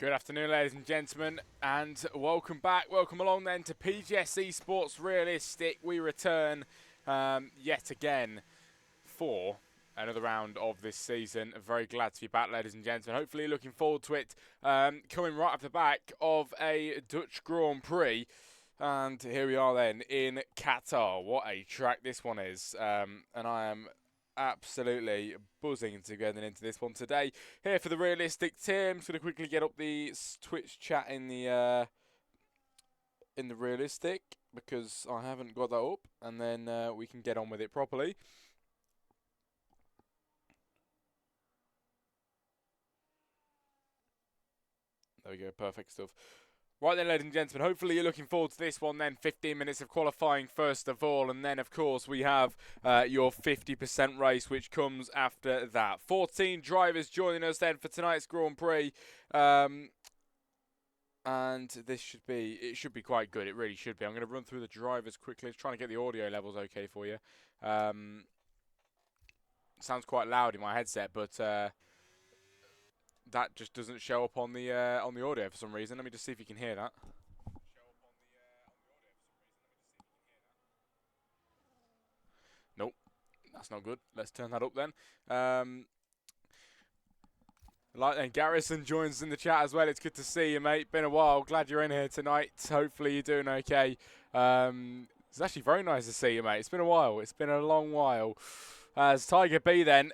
Good afternoon, ladies and gentlemen, and welcome back. Welcome along then to PGS Esports Realistic. We return yet again for another round of this season. Very glad to be back, ladies and gentlemen. Hopefully looking forward to it. Coming right off the back of a Dutch Grand Prix. And here we are then in Qatar. What a track this one is. And I am absolutely buzzing to getting into this one today. Here for the realistic team. Just going to quickly get up the Twitch chat in the realistic because I haven't got that up, and then we can get on with it properly. There we go, perfect stuff. Right then, ladies and gentlemen, hopefully you're looking forward to this one then. 15 minutes of qualifying first of all, and then, of course, we have your 50% race, which comes after that. 14 drivers joining us then for tonight's Grand Prix. And this should be quite good. It really should be. I'm going to run through the drivers quickly, trying to get the audio levels okay for you. Sounds quite loud in my headset, but that just doesn't show up on the audio for some reason. Let me just see if you can hear that. Nope, that's not good. Let's turn that up then. Like then, Garrison joins in the chat as well. It's good to see you, mate. Been a while. Glad you're in here tonight. Hopefully you're doing okay. It's actually very nice to see you, mate. It's been a while. It's been a long while. As Tiger B then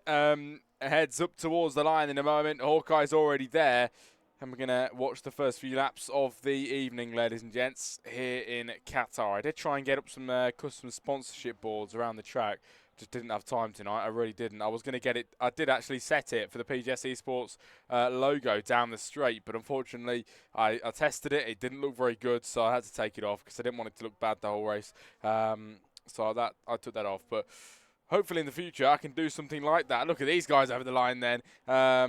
heads up towards the line in a moment. Hawkeye's already there. And we're going to watch the first few laps of the evening, ladies and gents, here in Qatar. I did try and get up some custom sponsorship boards around the track. Just didn't have time tonight. I really didn't. I was going to get it. I did actually set it for the PGS Esports logo down the straight. But unfortunately, I tested it. It didn't look very good. So I had to take it off because I didn't want it to look bad the whole race. So I took that off. But hopefully in the future, I can do something like that. Look at these guys over the line then. How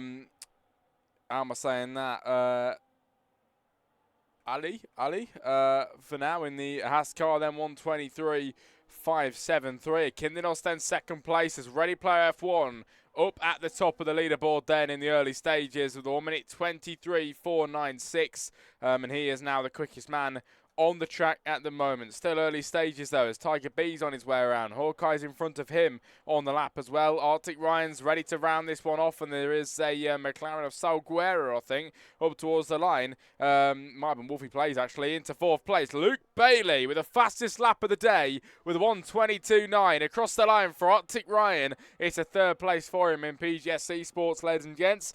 am I saying that? Ali, for now in the Haas car, then 123.573. Kindinos then second place as Ready Player F1 up at the top of the leaderboard then in the early stages with 1 minute 23.496. And he is now the quickest man on the track at the moment. Still early stages though as Tiger B's on his way around. Hawkeye's in front of him on the lap as well. Arctic Ryan's ready to round this one off, and there is a McLaren of Salguero, I think, up towards the line. Might have been Wolfie Plays actually into fourth place. Luke Bailey with the fastest lap of the day with 1:22.9 across the line for Arctic Ryan. It's a third place for him in PGS Esports, ladies and gents.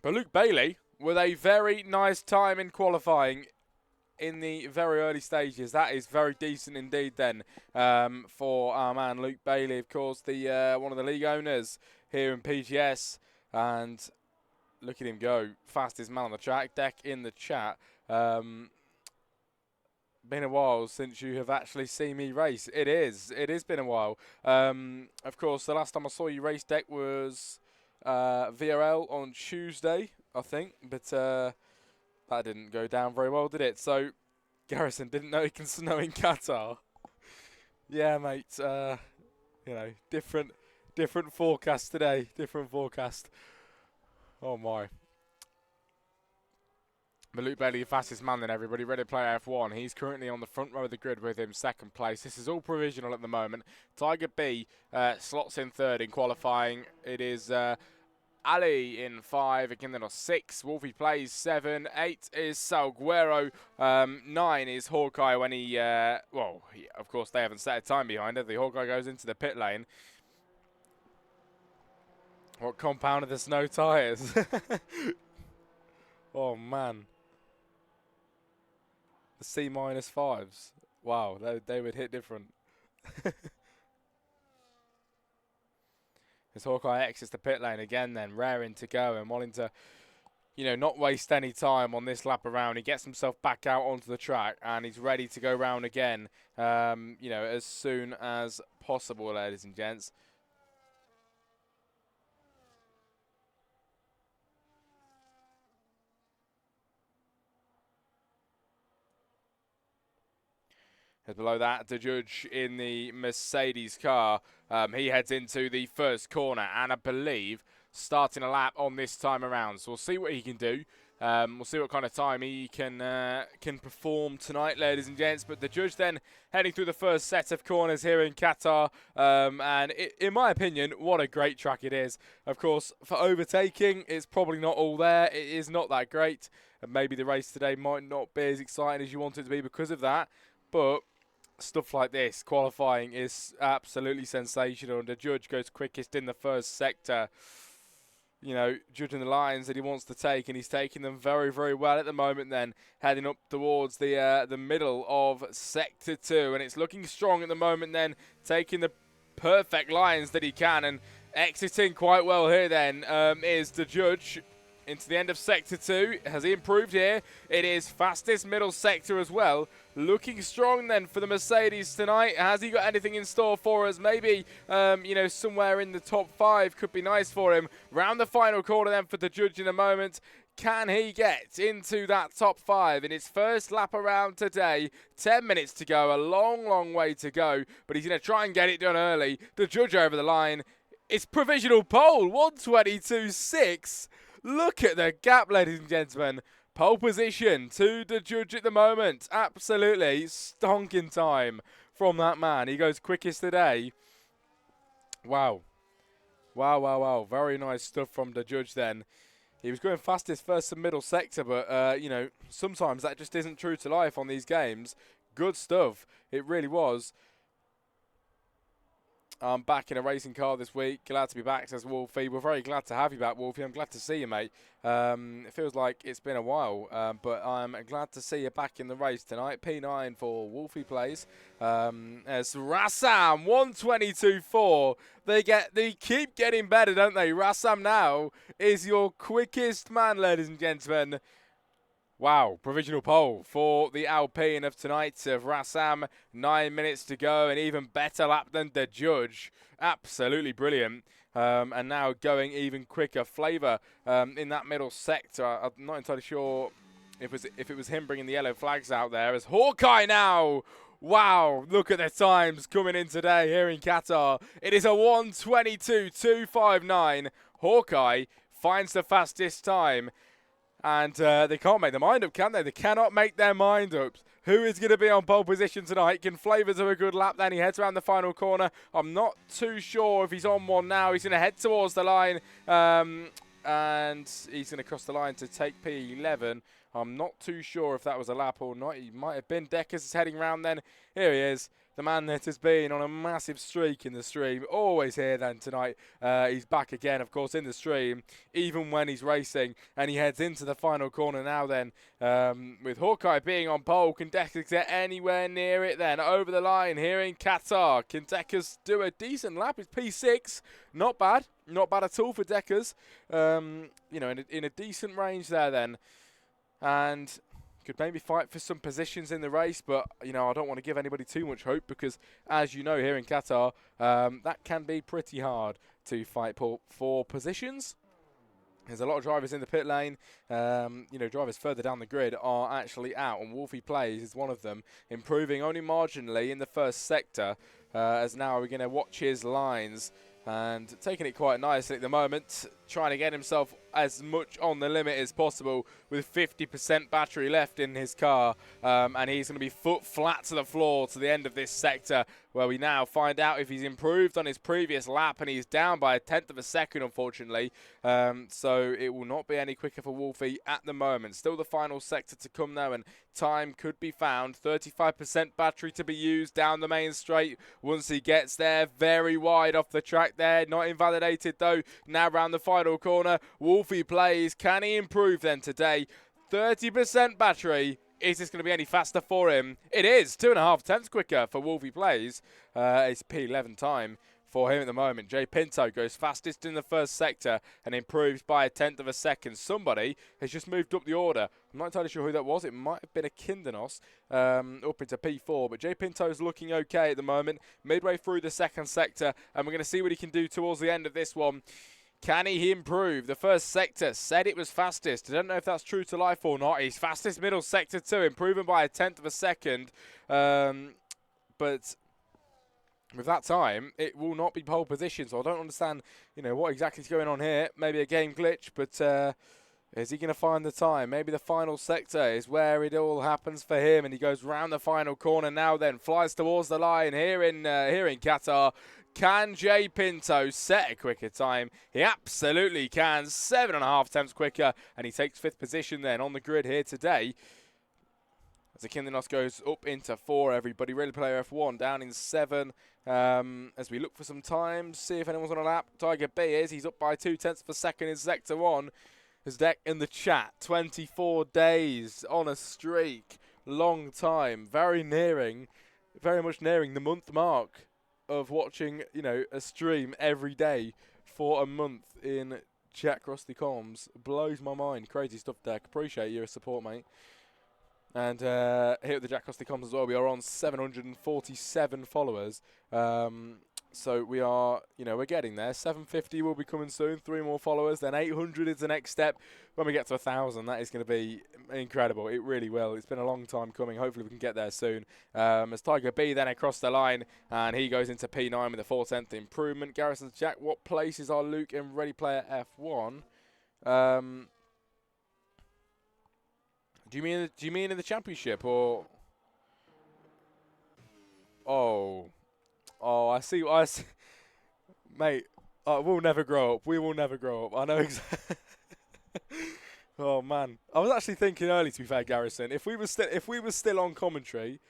But Luke Bailey with a very nice time in qualifying in the very early stages. That is very decent indeed then for our man Luke Bailey, of course, the one of the league owners here in PGS. And look at him go. Fastest man on the track. Deck in the chat. Been a while since you have actually seen me race. It is. It has been a while. Of course, the last time I saw you race, Deck, was VRL on Tuesday, I think. But that didn't go down very well, did it? So, Garrison didn't know it can snow in Qatar. Yeah, mate. You know, different forecast today. Different forecast. Oh, my. But Luke Bailey, the fastest man then, everybody. Ready to play F1. He's currently on the front row of the grid with him, second place. This is all provisional at the moment. Tiger B slots in third in qualifying. It is Ali in 5, Kindinos 6, Wolfie Plays 7, 8 is Salguero, 9 is Hawkeye when he, well, of course they haven't set a time behind it. The Hawkeye goes into the pit lane. What compounded the snow tyres? Oh, man. The C-5s. Wow, they would hit different. As Hawkeye exits the pit lane again then, raring to go and wanting to, you know, not waste any time on this lap around. He gets himself back out onto the track and he's ready to go round again, you know, as soon as possible, ladies and gents. As below that, the judge in the Mercedes car, he heads into the first corner and I believe starting a lap on this time around. So we'll see what he can do. We'll see what kind of time he can perform tonight, ladies and gents. But the judge then heading through the first set of corners here in Qatar. And in my opinion, what a great track it is. Of course, for overtaking, it's probably not all there. It is not that great. And maybe the race today might not be as exciting as you want it to be because of that. But stuff like this, qualifying, is absolutely sensational. And the judge goes quickest in the first sector. You know, judging the lines that he wants to take, and he's taking them very, very well at the moment then, heading up towards the middle of Sector 2, and it's looking strong at the moment then, taking the perfect lines that he can, and exiting quite well here then is the judge into the end of Sector 2. Has he improved here? It is fastest middle sector as well. Looking strong then for the Mercedes tonight. Has he got anything in store for us? Maybe, you know, somewhere in the top 5 could be nice for him. Round the final corner then for the judge in a moment. Can he get into that top 5 in his first lap around today? 10 minutes to go, a long, long way to go, but he's going to try and get it done early. The judge over the line. It's provisional pole, 1:22.6. Look at the gap, ladies and gentlemen. Pole position to the judge at the moment. Absolutely stonking time from that man. He goes quickest today. Wow. Wow, wow, wow. Very nice stuff from the judge then. He was going fastest first and middle sector, but, you know, sometimes that just isn't true to life on these games. Good stuff. It really was. I'm back in a racing car this week. Glad to be back, says Wolfie. We're very glad to have you back, Wolfie. I'm glad to see you, mate. It feels like it's been a while, but I'm glad to see you back in the race tonight. P9 for Wolfie plays. As Rassam, 1:22.4. They keep getting better, don't they? Rassam now is your quickest man, ladies and gentlemen. Wow, provisional pole for the Alpine of tonight of Rassam. 9 minutes to go, an even better lap than the judge. Absolutely brilliant. And now going even quicker. Flavour in that middle sector. I'm not entirely sure if it was him bringing the yellow flags out there. As Hawkeye now. Wow, look at the times coming in today here in Qatar. It is a 1:22.259. Hawkeye finds the fastest time. And they can't make their mind up, can they? They cannot make their mind up. Who is going to be on pole position tonight? Can Flavour do a good lap then? He heads around the final corner. I'm not too sure if he's on one now. He's going to head towards the line. And he's going to cross the line to take P11. I'm not too sure if that was a lap or not. He might have been. Deckers is heading round then. Here he is. The man that has been on a massive streak in the stream. Always here then tonight. He's back again, of course, in the stream, even when he's racing. And he heads into the final corner now then. With Hawkeye being on pole, can Deckers get anywhere near it then? Over the line here in Qatar. Can Deckers do a decent lap? It's P6. Not bad. Not bad at all for Deckers. You know, in a decent range there then. And could maybe fight for some positions in the race, but, you know, I don't want to give anybody too much hope because, as you know, here in Qatar, that can be pretty hard to fight for positions. There's a lot of drivers in the pit lane. You know, drivers further down the grid are actually out, and Wolfie Plays is one of them, improving only marginally in the first sector, as now we're going to watch his lines. And taking it quite nicely at the moment, trying to get himself as much on the limit as possible with 50% battery left in his car. And he's going to be foot flat to the floor to the end of this sector, where we now find out if he's improved on his previous lap, and he's down by 1/10 of a second, unfortunately. So it will not be any quicker for Wolfie at the moment. Still the final sector to come though, and time could be found. 35% battery to be used down the main straight once he gets there. Very wide off the track there. Not invalidated though. Now round the final corner. Wolfie Plays. Can he improve then today? 30% battery. Is this going to be any faster for him? It is. 2.5 tenths quicker for Wolfie Plays. It's P11 time for him at the moment. Jay Pinto goes fastest in the first sector and improves by 1/10 of a second. Somebody has just moved up the order. I'm not entirely sure who that was. It might have been a Kindernos up into P4. But Jay Pinto's looking okay at the moment. Midway through the second sector. And we're going to see what he can do towards the end of this one. Can he improve? The first sector said it was fastest. I don't know if that's true to life or not. He's fastest middle sector too, improving by 1/10 of a second. But with that time, it will not be pole position. So I don't understand, you know, what exactly is going on here. Maybe a game glitch, but Is he going to find the time? Maybe the final sector is where it all happens for him, and he goes round the final corner now. Then flies towards the line here in Qatar. Can Jay Pinto set a quicker time? He absolutely can. 7.5 attempts quicker, and he takes 5th position then on the grid here today. As Akindinos goes up into 4, everybody. Ready Player F1 down in 7. As we look for some time, see if anyone's on a lap. Tiger B is. He's up by 0.2 of a second in Sector 1. His deck in the chat, 24 days on a streak, long time, very much nearing the month mark of watching, you know, a stream every day for a month in Jack Rusty Comms. Blows my mind. Crazy stuff, Deck. Appreciate your support, mate. And here at the Jack Rusty Comms as well, we are on 747 followers. So we are, you know, we're getting there. 750 will be coming soon. 3 more followers. Then 800 is the next step. When we get to 1,000, that is going to be incredible. It really will. It's been a long time coming. Hopefully we can get there soon. As Tiger B then across the line, and he goes into P9 with a 4/10 improvement. Garrison's Jack, what places are Luke in Ready Player F1? Do you mean in the championship or? Oh, I see. Mate, we'll never grow up. We will never grow up. I know exactly. Oh man, I was actually thinking early. To be fair, Garrison, if we were still on commentary,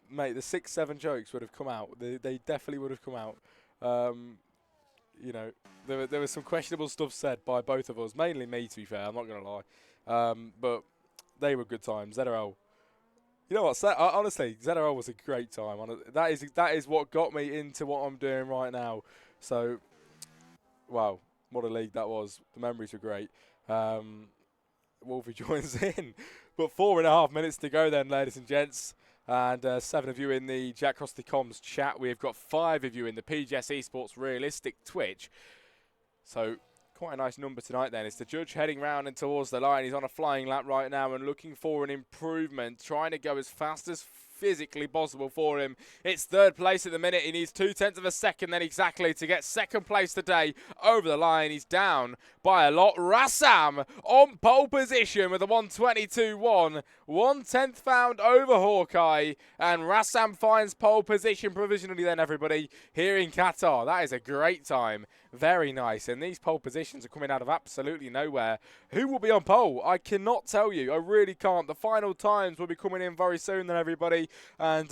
mate, the 6-7 jokes would have come out. They definitely would have come out. You know, there was some questionable stuff said by both of us, mainly me. To be fair, I'm not gonna lie. But they were good times. ZRL. You know what? Honestly, ZRL was a great time. That is what got me into what I'm doing right now. So, wow, what a league that was. The memories were great. Wolfie joins in. But 4.5 minutes to go then, ladies and gents. And 7 of you in the Jack Rusty Comms chat. We've got 5 of you in the PGS Esports Realistic Twitch. So, quite a nice number tonight then. It's the judge heading round and towards the line. He's on a flying lap right now and looking for an improvement, trying to go as fast as physically possible for him. It's 3rd place at the minute. He needs 0.2 of a second then exactly to get 2nd place today over the line. He's down by a lot. Rassam on pole position with a 1:22.1. 1/10 found over Hawkeye, and Rassam finds pole position provisionally then, everybody, here in Qatar. That is a great time. Very nice. And these pole positions are coming out of absolutely nowhere. Who will be on pole? I cannot tell you. I really can't. The final times will be coming in very soon then, everybody. And,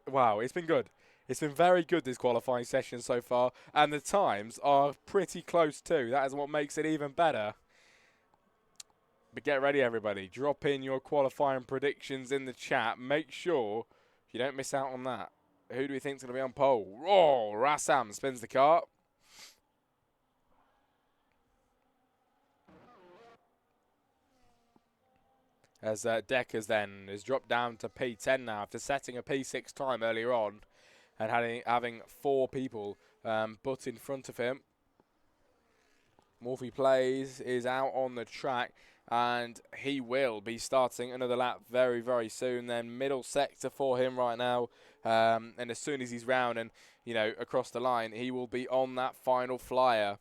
wow, it's been good. It's been very good, this qualifying session so far. And the times are pretty close too. That is what makes it even better. But get ready, everybody. Drop in your qualifying predictions in the chat. Make sure you don't miss out on that. Who do we think is going to be on pole? Oh, Rassam spins the car. As Deckers then has dropped down to P10 now after setting a P6 time earlier on and having 4 people butt in front of him. Morphy Plays is out on the track and he will be starting another lap very, very soon. Then middle sector for him right now. And as soon as he's round and, you know, across the line, he will be on that final flyer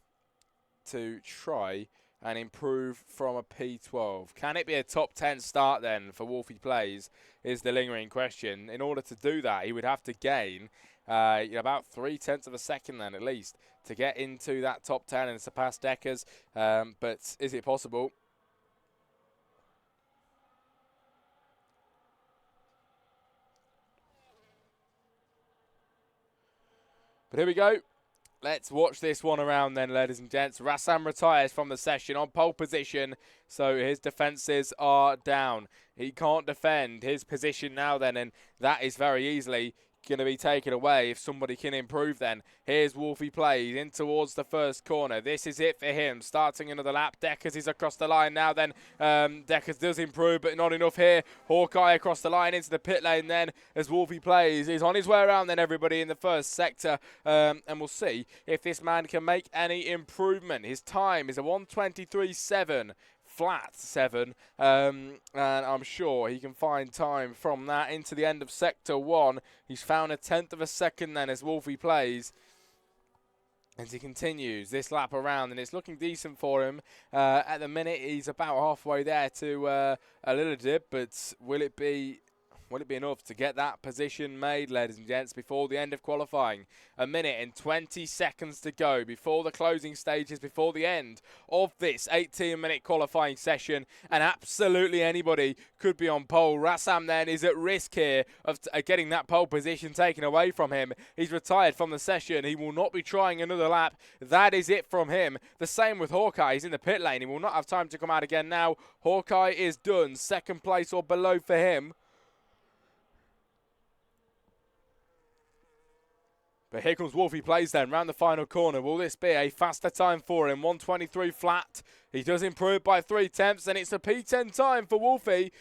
to try and improve from a P12. Can it be a top 10 start then for Wolfie Plays is the lingering question. In order to do that, he would have to gain about 0.3 of a second then at least to get into that top 10 and surpass Deckers. But is it possible? But here we go. Let's watch this one around then, ladies and gents. Rassam retires from the session on pole position, so his defences are down. He can't defend his position now then, and that is very easily going to be taken away if somebody can improve then. Here's Wolfie Plays in towards the first corner. This is it for him. Starting another lap. Deckers is across the line now then. Deckers does improve, but not enough here. Hawkeye across the line into the pit lane then as Wolfie Plays is on his way around then, everybody, in the first sector. And we'll see if this man can make any improvement. His time is a 1:23.7. Flat 7, and I'm sure he can find time from that into the end of Sector 1. He's found 1/10 of a second then as Wolfie Plays As he continues this lap around, and it's looking decent for him. At the minute, he's about halfway there to a little dip, but will it be enough to get that position made, ladies and gents, before the end of qualifying? A minute and 20 seconds to go before the closing stages, before the end of this 18-minute qualifying session, and absolutely anybody could be on pole. Rassam then is at risk here of getting that pole position taken away from him. He's retired from the session. He will not be trying another lap. That is it from him. The same with Hawkeye. He's in the pit lane. He will not have time to come out again now. Hawkeye is done. Second place or below for him. But here comes Wolfie Plays then, round the final corner. Will this be a faster time for him? 1:23 flat. He does improve by 3/10, and it's a P10 time for Wolfie.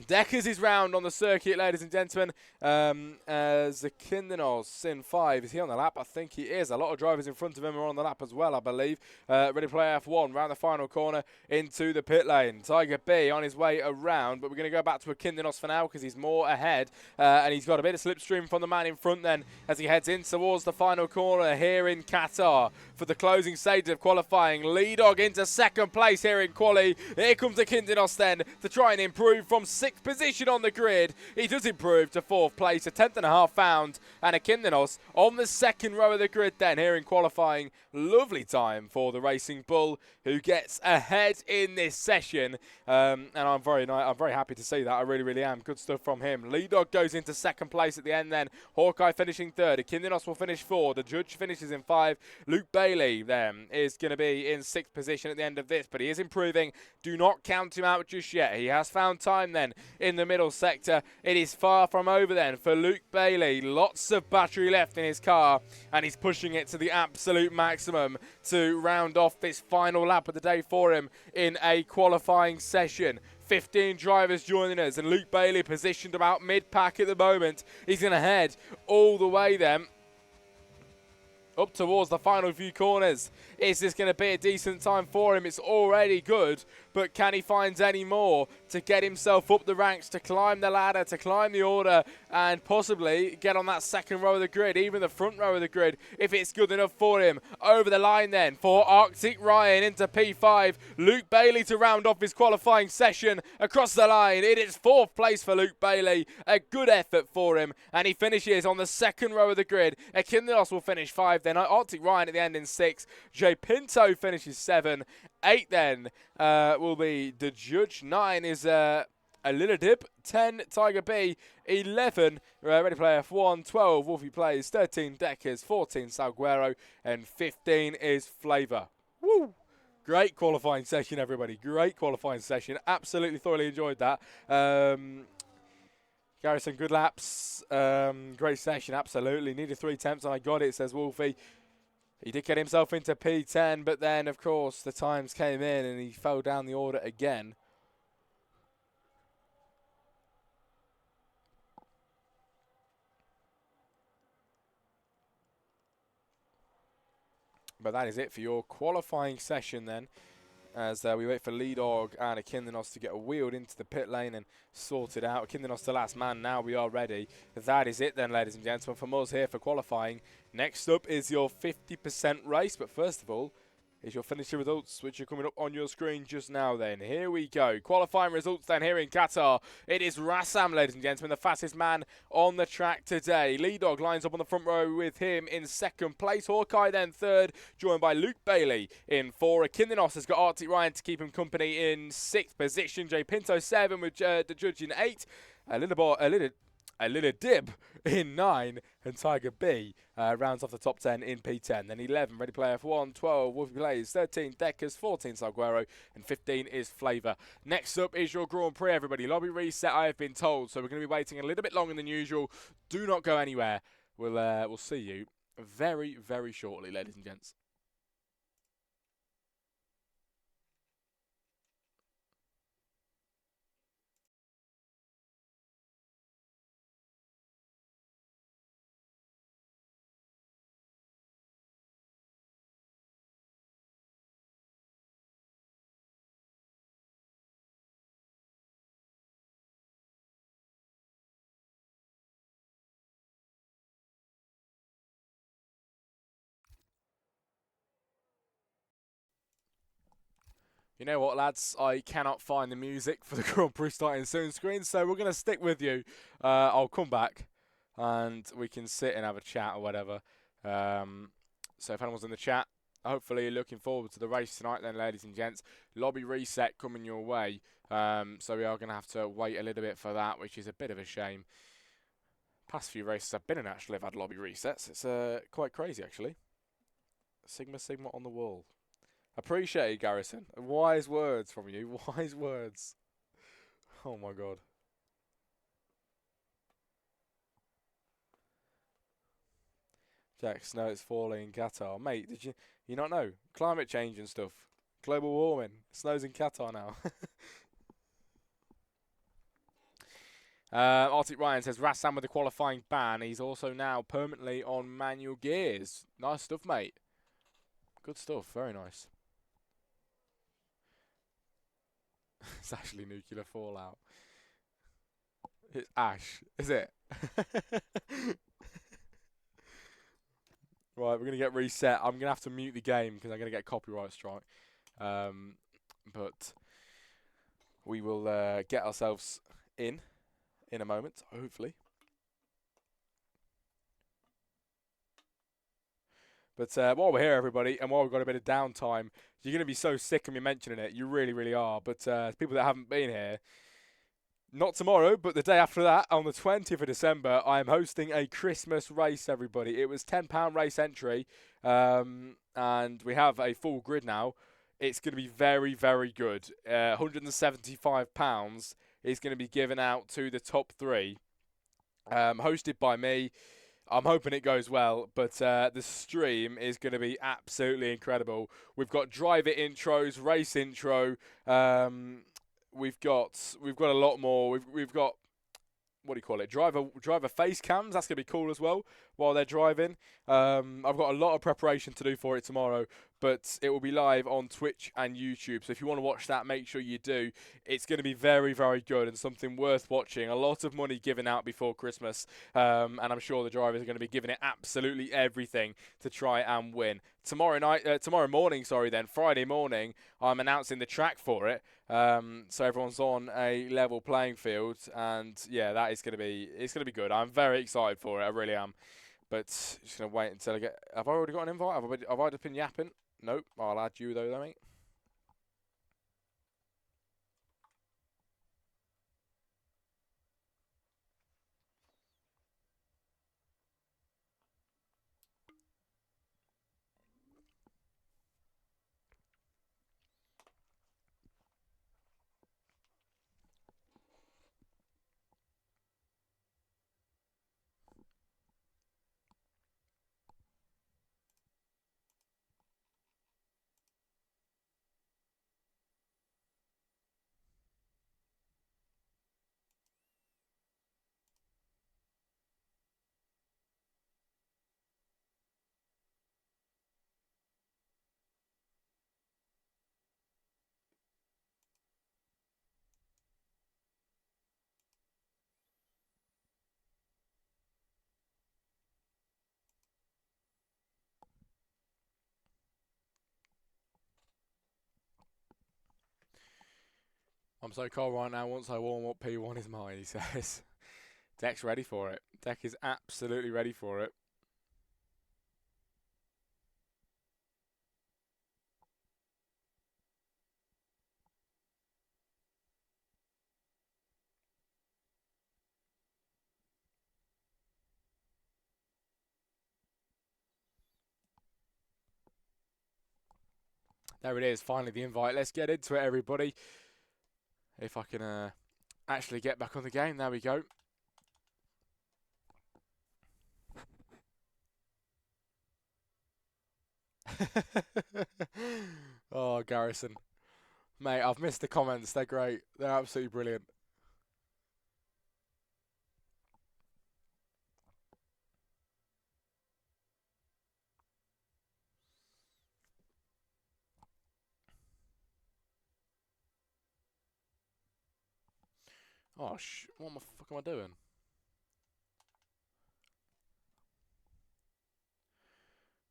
Deckers is round on the circuit, ladies and gentlemen. Zakindinos in 5. Is he on the lap? I think he is. A lot of drivers in front of him are on the lap as well, I believe. Ready to play F1 round the final corner into the pit lane. Tiger B on his way around, but we're going to go back to Zakindinos for now because he's more ahead. And he's got a bit of slipstream from the man in front then as he heads in towards the final corner here in Qatar for the closing stage of qualifying. Lee Dog into second place here in quali. Here comes Zakindinos then to try and improve from 6th position on the grid. He does improve to 4th place, a 10th and a half found, and Zakindinos on the second row of the grid then here in qualifying. Lovely time for the Racing Bull, who gets ahead in this session, and I'm very happy to see that. I really am. Good stuff from him. Lee Dog goes into second place at the end then. Hawkeye finishing 3rd. Zakindinos will finish 4th. The judge finishes in 5. Luke Bailey then is going to be in 6th position at the end of this, but he is improving. Do not count him out just yet. He has found time then in the middle sector. It is far from over then for Luke Bailey. Lots of battery left in his car, and he's pushing it to the absolute maximum to round off this final lap of the day for him in a qualifying session. 15 drivers joining us, and Luke Bailey positioned about mid-pack at the moment. He's going to head all the way then up towards the final few corners. Is this going to be a decent time for him? It's already good, but can he find any more to get himself up the ranks, to climb the ladder, to climb the order, and possibly get on that second row of the grid, even the front row of the grid, if it's good enough for him? Over the line then for Arctic Ryan into P5. Luke Bailey to round off his qualifying session across the line. It is 4th place for Luke Bailey. A good effort for him, and he finishes on the second row of the grid. Zakindinos will finish 5 then. Arctic Ryan at the end in 6. Jay Pinto finishes 7. 8 then will be the judge. 9 is a little dip. 10 Tiger B. 11 Ready Player F1. 12 Wolfie Plays. 13 Deckers. 14 Salguero, and 15 is Flavor. Woo! Great qualifying session, everybody. Great qualifying session. Absolutely thoroughly enjoyed that. Garrison, good laps. Great session, absolutely. Needed 3 attempts and I got it, says Wolfie. He did get himself into P10, but then, of course, the times came in and he fell down the order again. But that is it for your qualifying session then, as we wait for Lee Dog and Zakindinos to get wheeled into the pit lane and sorted out. Zakindinos the last man. Now we are ready. That is it then, ladies and gentlemen, from us here for qualifying. Next up is your 50% race, but first of all is your finisher results, which are coming up on your screen just now then. Here we go. Qualifying results then here in Qatar. It is Rassam, ladies and gentlemen, the fastest man on the track today. Lee Dog lines up on the front row with him in 2nd place. Hawkeye then 3rd, joined by Luke Bailey in 4. Zakindinos has got Arctic Ryan to keep him company in 6th position. Jay Pinto 7 with the judge in 8. A little dip in 9, and Tiger B rounds off the top 10 in P10. Then 11, Ready Player F1, 12, Wolfie Plays, 13, Deckers, 14, Salguero, and 15 is Flavor. Next up is your Grand Prix, everybody. Lobby reset, I have been told, so we're going to be waiting a little bit longer than usual. Do not go anywhere. We'll see you very, very shortly, ladies and gents. You know what, lads? I cannot find the music for the Grand Prix starting soon screen, so we're going to stick with you. I'll come back and we can sit and have a chat or whatever. So if anyone's in the chat, hopefully you're looking forward to the race tonight then, ladies and gents. Lobby reset coming your way. So we are going to have to wait a little bit for that, which is a bit of a shame. Past few races I've been in actually have had lobby resets. It's quite crazy, actually. Sigma Sigma on the wall. Appreciate it, Garrison. Wise words from you. Wise words. Oh my god. Jack, snow is falling in Qatar. Mate, did you not know? Climate change and stuff. Global warming. Snow's in Qatar now. Arctic Ryan says, Rassam with the qualifying ban. He's also now permanently on manual gears. Nice stuff, mate. Good stuff. Very nice. It's actually nuclear fallout. It's ash, is it? Right, we're going to get reset. I'm going to have to mute the game because I'm going to get a copyright strike. But we will get ourselves in a moment, hopefully. But while we're here, everybody, and while we've got a bit of downtime, you're going to be so sick of me mentioning it. You really, really are. But people that haven't been here, not tomorrow, but the day after that, on the 20th of December, I am hosting a Christmas race, everybody. It was £10 race entry, and we have a full grid now. It's going to be very, very good. £175 is going to be given out to the top three, hosted by me. I'm hoping it goes well, but the stream is going to be absolutely incredible. We've got driver intros, race intro. We've got a lot more. We've got, what do you call it? Driver face cams. That's gonna be cool as well while they're driving. I've got a lot of preparation to do for it tomorrow, but it will be live on Twitch and YouTube. So if you want to watch that, make sure you do. It's going to be very, very good and something worth watching. A lot of money given out before Christmas, and I'm sure the drivers are going to be giving it absolutely everything to try and win. Tomorrow morning, Friday morning, I'm announcing the track for it. So everyone's on a level playing field, and yeah, it's gonna be good. I'm very excited for it. I really am. But just gonna wait until I get. Have I already got an invite? Have I just been yapping? Nope. I'll add you though, mate. I'm so cold right now. Once I warm up, P1 is mine, he says. Deck's ready for it. Deck is absolutely ready for it. There it is, finally the invite. Let's get into it, everybody. If I can actually get back on the game. There we go. Oh, Garrison. Mate, I've missed the comments. They're great. They're absolutely brilliant. Oh, what the fuck am I doing?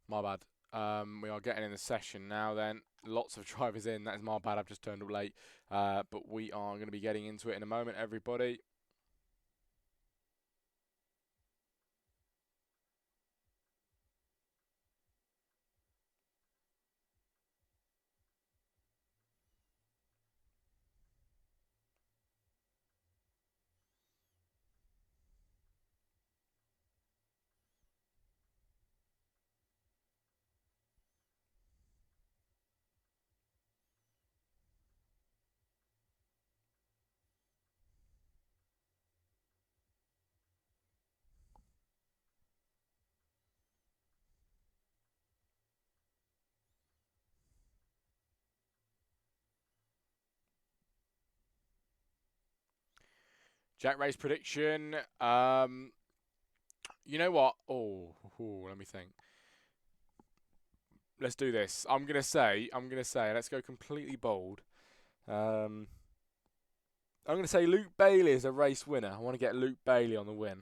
My bad. We are getting in the session now then. Lots of drivers in. That is my bad. I've just turned up late. But we are going to be getting into it in a moment, everybody. Jack Ray's prediction. You know what? Oh, let me think. Let's do this. I'm gonna say. Let's go completely bold. I'm gonna say Luke Bailey is a race winner. I want to get Luke Bailey on the win.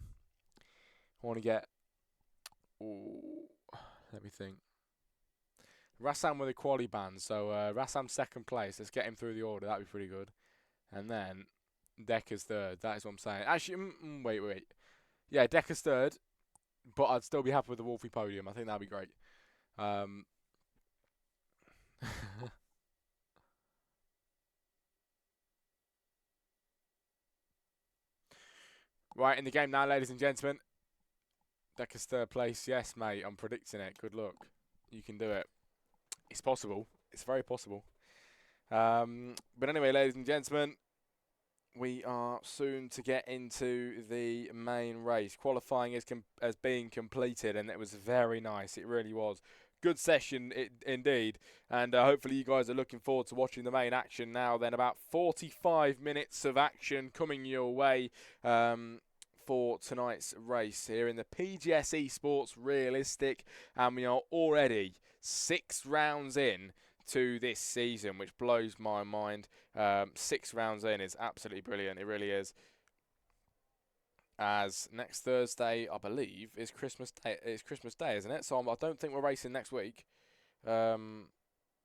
I want to get. Ooh, let me think. Rassam with a quali ban, so Rassam second place. Let's get him through the order. That'd be pretty good. And then Decker's third. That is what I'm saying. Actually, wait. Yeah, Decker's third, but I'd still be happy with the Wolfie podium. I think that'd be great. Right, in the game now, ladies and gentlemen. Decker's third place. Yes, mate, I'm predicting it. Good luck. You can do it. It's possible. It's very possible. But anyway, ladies and gentlemen, we are soon to get into the main race. Qualifying is being completed, and it was very nice. It really was. Good session indeed, and hopefully you guys are looking forward to watching the main action now. Then about 45 minutes of action coming your way for tonight's race here in the PGS Esports Realistic, and we are already 6 rounds in to this season, which blows my mind. 6 rounds in is absolutely brilliant. It really is. As next Thursday, I believe, is Christmas Day. It's Christmas Day, isn't it? So I don't think we're racing next week. I mean,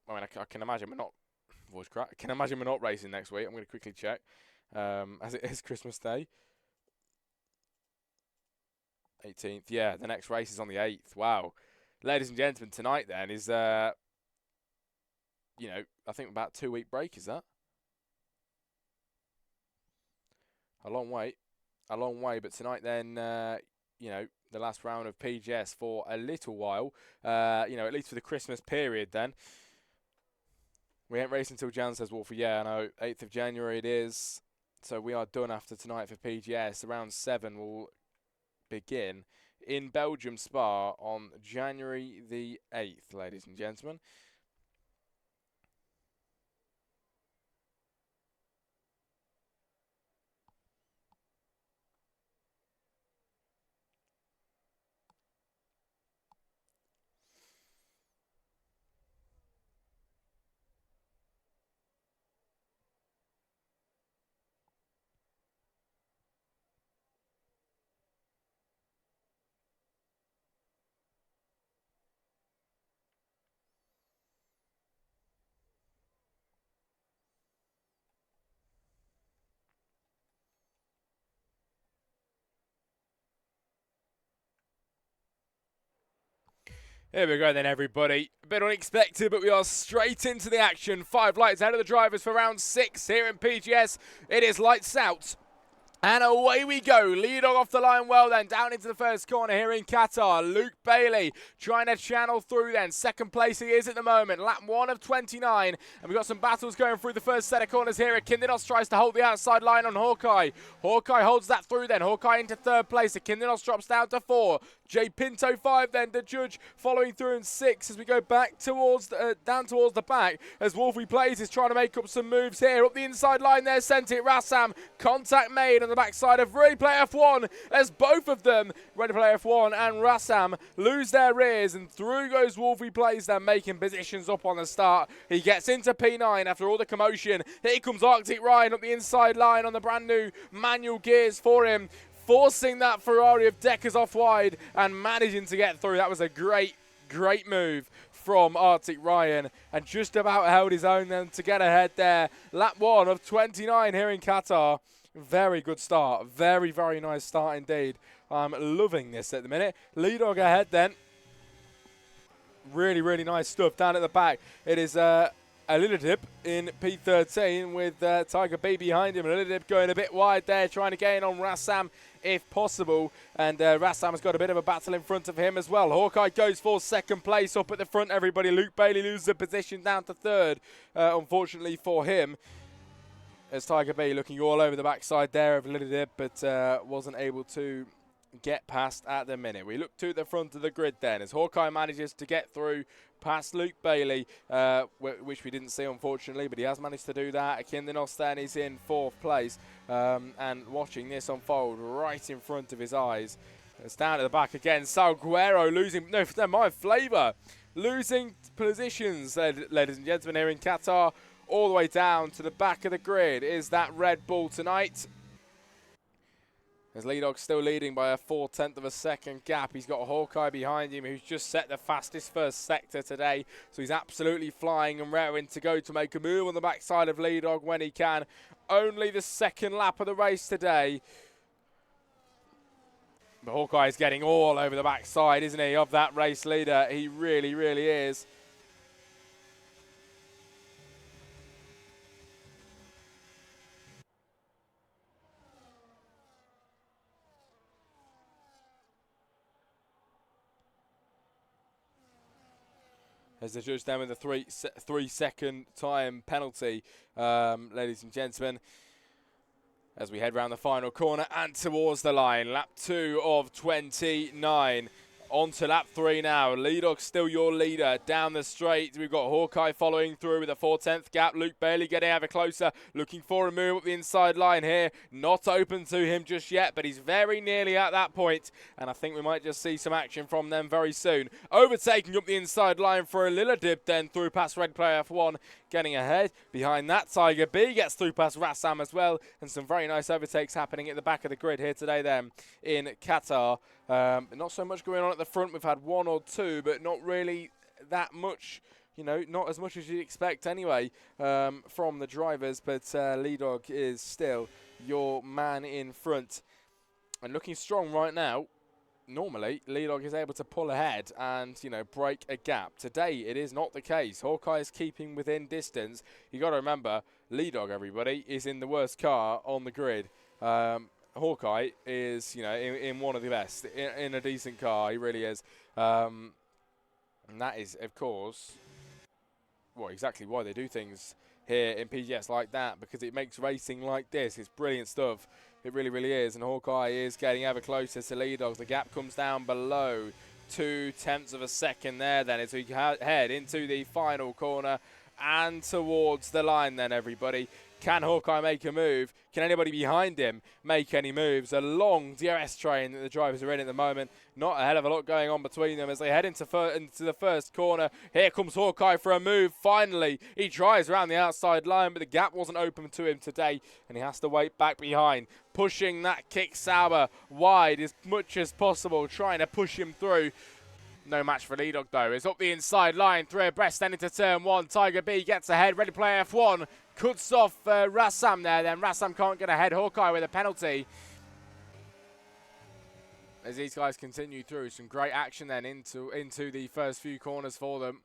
I can imagine we're not. Voice crack. I can imagine we're not racing next week. I'm going to quickly check. As it is Christmas Day. 18th. Yeah, the next race is on the 8th. Wow. Ladies and gentlemen, tonight then is, I think about 2-week break, is that? A long way, but tonight then, the last round of PGS for a little while, at least for the Christmas period then. We ain't racing until Jan, says Wolfie. Yeah, I know, 8th of January it is. So we are done after tonight for PGS. Round 7 will begin in Belgium Spa on January the 8th, ladies and gentlemen. Here we go then, everybody. A bit unexpected, but we are straight into the action. 5 lights out of the drivers for round 6 here in PGS. It is lights out. And away we go. Lead off the line well then. Down into the first corner here in Qatar. Luke Bailey trying to channel through then. Second place he is at the moment. Lap 1 of 29. And we've got some battles going through the first set of corners here. Kindinos tries to hold the outside line on Hawkeye. Hawkeye holds that through then. Hawkeye into third place. Kindinos drops down to 4. J Pinto 5 then. The Judge following through in 6 as we go back towards down towards the back as Wolfie Plays is trying to make up some moves here. Up the inside line there. Sent it. Rassam. Contact made on the backside of Ready Player F1 as both of them, Ready Player F1 and Rassam, lose their rears, and through goes Wolfie Plays then, making positions up on the start. He gets into P9 after all the commotion. Here comes Arctic Ryan up the inside line on the brand new manual gears for him, forcing that Ferrari of Deckers off wide and managing to get through. That was a great move from Arctic Ryan, and just about held his own then to get ahead there. Lap 1 of 29 here in Qatar. Very good start. Very, very nice start indeed. I'm loving this at the minute. Lead dog ahead then. Really, really nice stuff down at the back. It is a little dip in P13 with Tiger B behind him. A little dip going a bit wide there, trying to gain on Rassam if possible. And Rassam has got a bit of a battle in front of him as well. Hawkeye goes for second place up at the front, everybody. Luke Bailey loses the position down to third, unfortunately for him. As Tiger B looking all over the backside there of a little dip, but wasn't able to get past at the minute. We look to the front of the grid then as Hawkeye manages to get through past Luke Bailey, which we didn't see unfortunately, but he has managed to do that. Akindinos then is in fourth place, and watching this unfold right in front of his eyes. It's down at the back again. Salguero losing, no, never mind, Flavor losing positions, ladies and gentlemen, here in Qatar. All the way down to the back of the grid is that Red Bull tonight. As Lee Dog still leading by a 4/10 of a second gap. He's got a Hawkeye behind him who's just set the fastest first sector today. So he's absolutely flying and raring to go to make a move on the backside of Lee Dog when he can. Only the second lap of the race today. But Hawkeye is getting all over the backside, isn't he, of that race leader. He really, really is. As the judge then with a 3-second time penalty, ladies and gentlemen, as we head round the final corner and towards the line. Lap 2 of 29. On to lap 3 now. Lee Dog still your leader down the straight. We've got Hawkeye following through with a 4/10 gap. Luke Bailey getting ever closer, looking for a move up the inside line here. Not open to him just yet, but he's very nearly at that point, and I think we might just see some action from them very soon. Overtaking up the inside line for a little dip then through past Red Player F1, getting ahead. Behind that, Tiger B gets through past Rassam as well, and some very nice overtakes happening at the back of the grid here today then in Qatar. Not so much going on at the front. We've had one or two, but not really that much, you know, not as much as you'd expect anyway from the drivers. But Lee Dog is still your man in front and looking strong right now. Normally, Lee Dog is able to pull ahead and, you know, break a gap. Today, it is not the case. Hawkeye is keeping within distance. You got to remember, Lee Dog, everybody, is in the worst car on the grid. Hawkeye is, you know, in one of the best, in a decent car. He really is. And that is, of course, well, exactly why they do things here in PGS like that, because it makes racing like this. It's brilliant stuff. It really, really is. And Hawkeye is getting ever closer to Lee Dog. The gap comes down below 2/10 of a second there then as we head into the final corner and towards the line then, everybody. Can Hawkeye make a move? Can anybody behind him make any moves? A long DRS train that the drivers are in at the moment. Not a hell of a lot going on between them as they head into the first corner. Here comes Hawkeye for a move. Finally, he tries around the outside line, but the gap wasn't open to him today, and he has to wait back behind. Pushing that kick Sauber wide as much as possible, trying to push him through. No match for Lee Dog though. It's up the inside line, 3 abreast, then into turn 1. Tiger B gets ahead, ready player F1. Cuts off Rassam there, then Rassam can't get ahead. Hawkeye with a penalty. As these guys continue through, some great action then into the first few corners for them.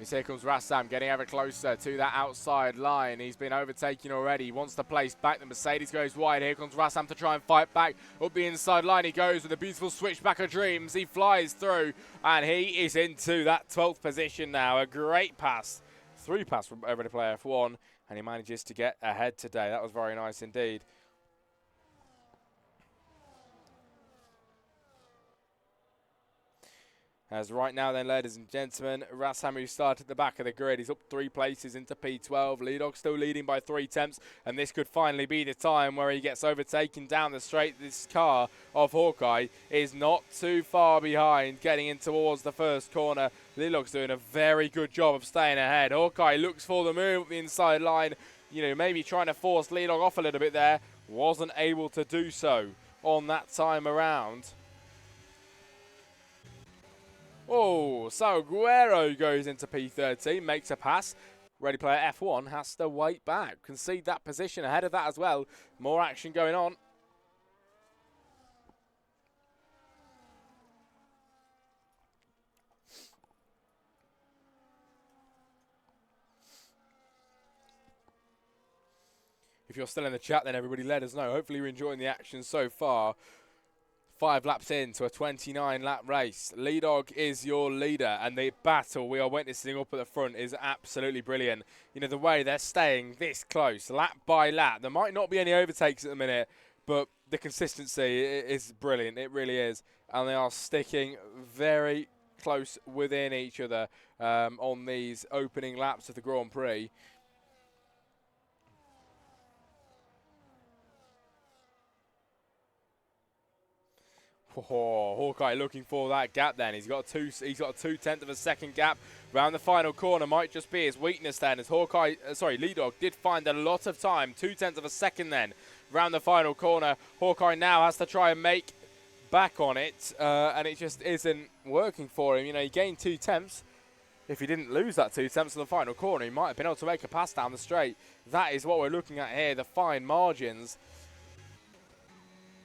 Here comes Rassam getting ever closer to that outside line. He's been overtaken already. He wants to place back. The Mercedes goes wide. Here comes Rassam to try and fight back. Up the inside line he goes with a beautiful switchback of dreams. He flies through and he is into that 12th position now. A great pass. 3 pass from every player F1 and he manages to get ahead today. That was very nice indeed. As right now then, ladies and gentlemen, Rassam, who started at the back of the grid, he's up 3 places into P12. Leadog still leading by 3 tenths, and this could finally be the time where he gets overtaken down the straight. This car of Hawkeye is not too far behind, getting in towards the first corner. Leadog's doing a very good job of staying ahead. Hawkeye looks for the move at the inside line, maybe trying to force Leadog off a little bit there. Wasn't able to do so on that time around. Oh, so Guerrero goes into P13, makes a pass. Ready player F1 has to wait back, concede that position ahead of that as well. More action going on. If you're still in the chat, then everybody let us know. Hopefully you're enjoying the action so far. 5 laps into a 29-lap race. Leadog is your leader, and the battle we are witnessing up at the front is absolutely brilliant. The way they're staying this close, lap by lap. There might not be any overtakes at the minute, but the consistency is brilliant. It really is. And they are sticking very close within each other on these opening laps of the Grand Prix. Oh, Hawkeye looking for that gap then. He's got a 2/10 of a second gap round the final corner. Might just be his weakness then, as Leadog did find a lot of time. 2/10 of a second then round the final corner. Hawkeye now has to try and make back on it, and it just isn't working for him. He gained 2/10. If he didn't lose that 2/10 in the final corner, he might have been able to make a pass down the straight. That is what we're looking at here, the fine margins.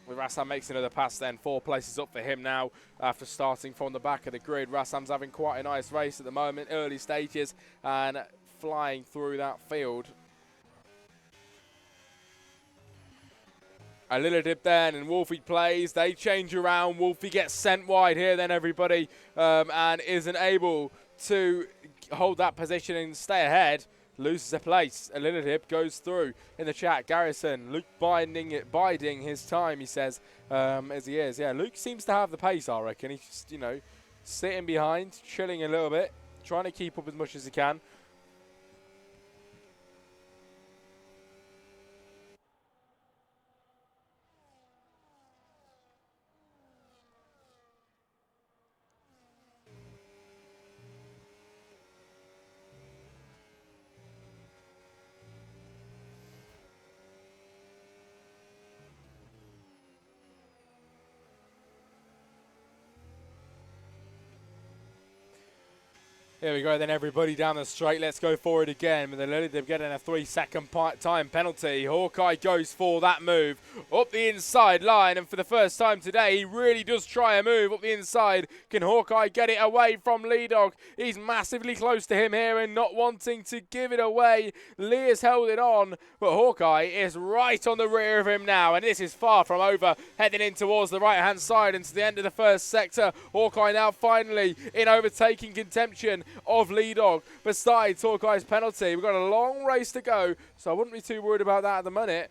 Rassam makes another pass then, 4 places up for him now after starting from the back of the grid. Rassam's having quite a nice race at the moment, early stages, and flying through that field. A little dip then, and Wolfie plays. They change around. Wolfie gets sent wide here then, everybody, and isn't able to hold that position and stay ahead. Loses a place. A little dip goes through in the chat. Garrison, Luke biding his time, he says, as he is. Yeah, Luke seems to have the pace, I reckon. He's just, sitting behind, chilling a little bit, trying to keep up as much as he can. Here we go then, everybody down the straight. Let's go forward again. With they're getting a 3-second time penalty. Hawkeye goes for that move up the inside line, and for the first time today, he really does try a move up the inside. Can Hawkeye get it away from Leadog? He's massively close to him here and not wanting to give it away. Lee has held it on, but Hawkeye is right on the rear of him now, and this is far from over. Heading in towards the right-hand side into the end of the first sector. Hawkeye now finally in overtaking contention of Leadog. Besides Hawkeye's penalty, we've got a long race to go, so I wouldn't be too worried about that at the minute.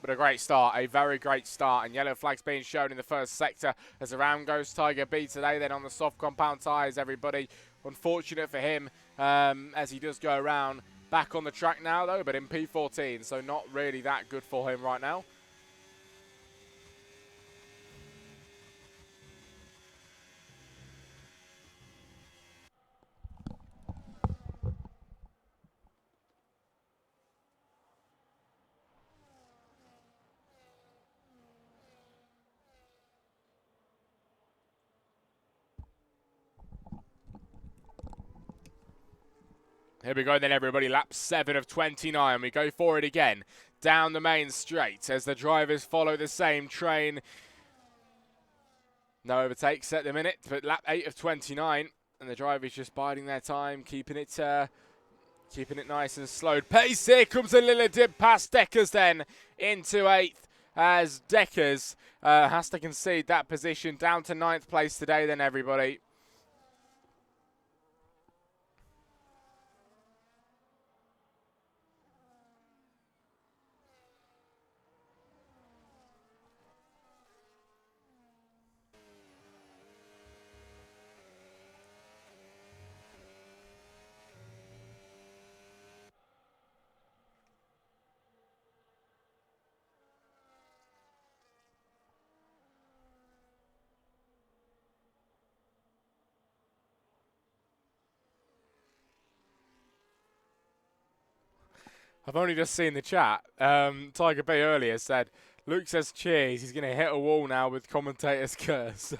But a great start, a very great start, and yellow flags being shown in the first sector as around goes Tiger B today, then on the soft compound tyres, everybody. Unfortunate for him as he does go around. Back on the track now though, but in P14, so not really that good for him right now. Here we go then, everybody. Lap 7 of 29. We go for it again. Down the main straight as the drivers follow the same train. No overtakes at the minute, but lap 8 of 29. And the drivers just biding their time, keeping it nice and slowed pace. Here comes a little dip past Deckers then into 8th as Deckers has to concede that position down to 9th place today then, everybody. I've only just seen the chat. Tiger Bay earlier said, Luke says cheers. He's going to hit a wall now with commentator's curse.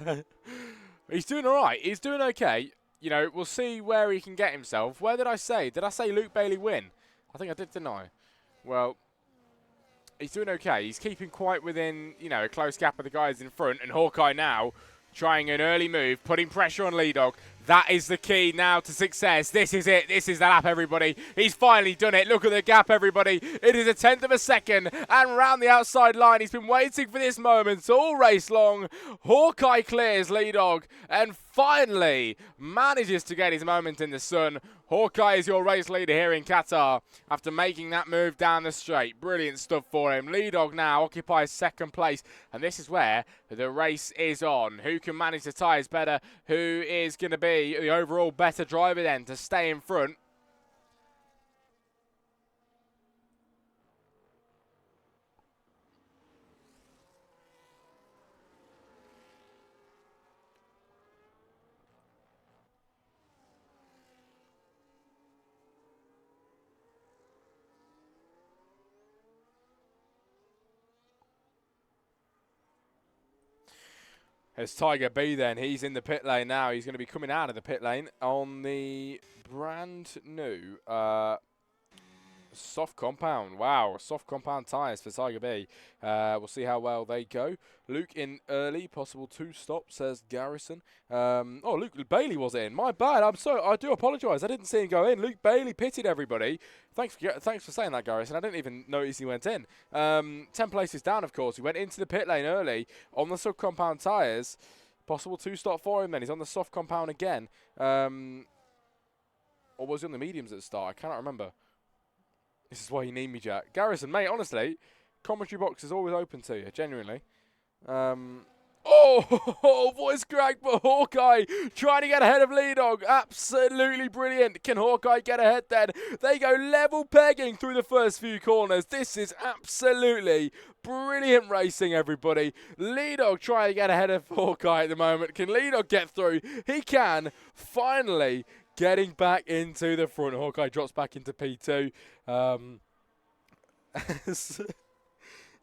He's doing all right. He's doing okay. You know, we'll see where he can get himself. Where did I say? Did I say Luke Bailey win? I think I did, didn't I? Well, he's doing okay. He's keeping quite within, you know, a close gap of the guys in front. And Hawkeye now trying an early move, putting pressure on Lee Dog. That is the key now to success. This is it. This is the lap, everybody. He's finally done it. Look at the gap, everybody. It is a 1/10 of a second. And round the outside line, he's been waiting for this moment all race long. Hawkeye clears Lee Dog and finally manages to get his moment in the sun. Hawkeye is your race leader here in Qatar after making that move down the straight. Brilliant stuff for him. Lee Dog now occupies second place. And this is where the race is on. Who can manage the tyres better? Who is going to be the overall better driver then to stay in front? There's Tiger B then. He's in the pit lane now. He's going to be coming out of the pit lane on the brand new soft compound. Wow, soft compound tyres for Tiger B. We'll see how well they go. Luke in early, possible 2 stops, says Garrison. Oh, Luke Bailey was in. My bad. I do apologise. I didn't see him go in. Luke Bailey pitted everybody. Thanks for saying that, Garrison. I didn't even notice he went in. 10 places down, of course. He went into the pit lane early on the soft compound tyres. Possible 2 stop for him then. He's on the soft compound again. Or was he on the mediums at the start? I cannot remember. This is why you need me, Jack. Garrison, mate, honestly, commentary box is always open to you, genuinely. Voice crack for Hawkeye, trying to get ahead of Lee Dog. Absolutely brilliant. Can Hawkeye get ahead then? They go level pegging through the first few corners. This is absolutely brilliant racing, everybody. Lee Dog trying to get ahead of Hawkeye at the moment. Can Lee Dog get through? He can, finally. Getting back into the front. Hawkeye drops back into P2.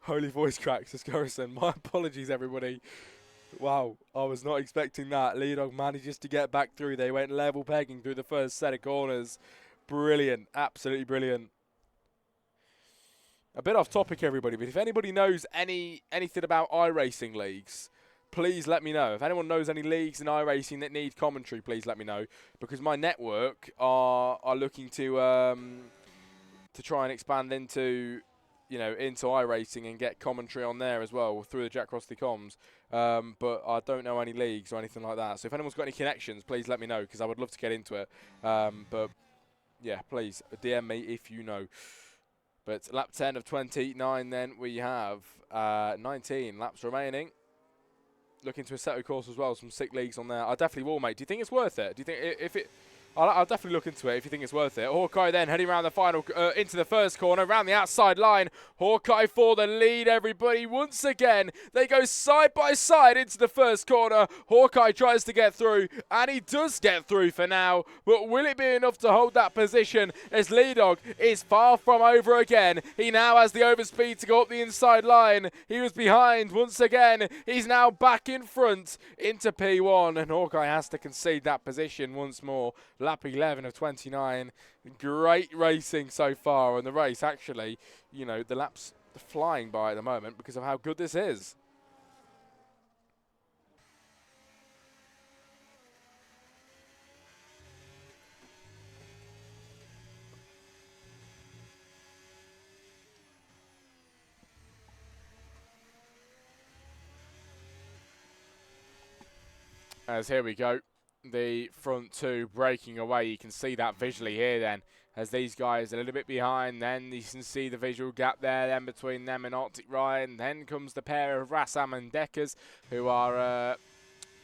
Holy voice cracks, says Garrison. My apologies, everybody. Wow, I was not expecting that. Lee Dog manages to get back through. They went level pegging through the first set of corners. Brilliant. Absolutely brilliant. A bit off topic, everybody, but if anybody knows anything about iRacing leagues, please let me know. If anyone knows any leagues in iRacing that need commentary, please let me know. Because my network are looking to try and expand into, you know, into iRacing and get commentary on there as well through the Jack Crossley comms. But I don't know any leagues or anything like that. So if anyone's got any connections, please let me know because I would love to get into it. But yeah, please DM me if you know. But lap 10 of 29, then we have 19 laps remaining. Looking to a set of course as well, some sick leagues on there. I definitely will, mate. Do you think it's worth it? Do you think if it? I'll definitely look into it if you think it's worth it. Hawkeye then heading around the final, into the first corner, around the outside line. Hawkeye for the lead, everybody. Once again, they go side by side into the first corner. Hawkeye tries to get through, and he does get through for now. But will it be enough to hold that position as Lee Dog is far from over again? He now has the overspeed to go up the inside line. He was behind once again. He's now back in front into P1, and Hawkeye has to concede that position once more. Lap 11 of 29. Great racing so far, and the race actually, you know, the laps flying by at the moment because of how good this is. As here we go. The front two breaking away. You can see that visually here then as these guys are a little bit behind. Then you can see the visual gap there then between them and Arctic Ryan. Then comes the pair of Rassam and Deckers who are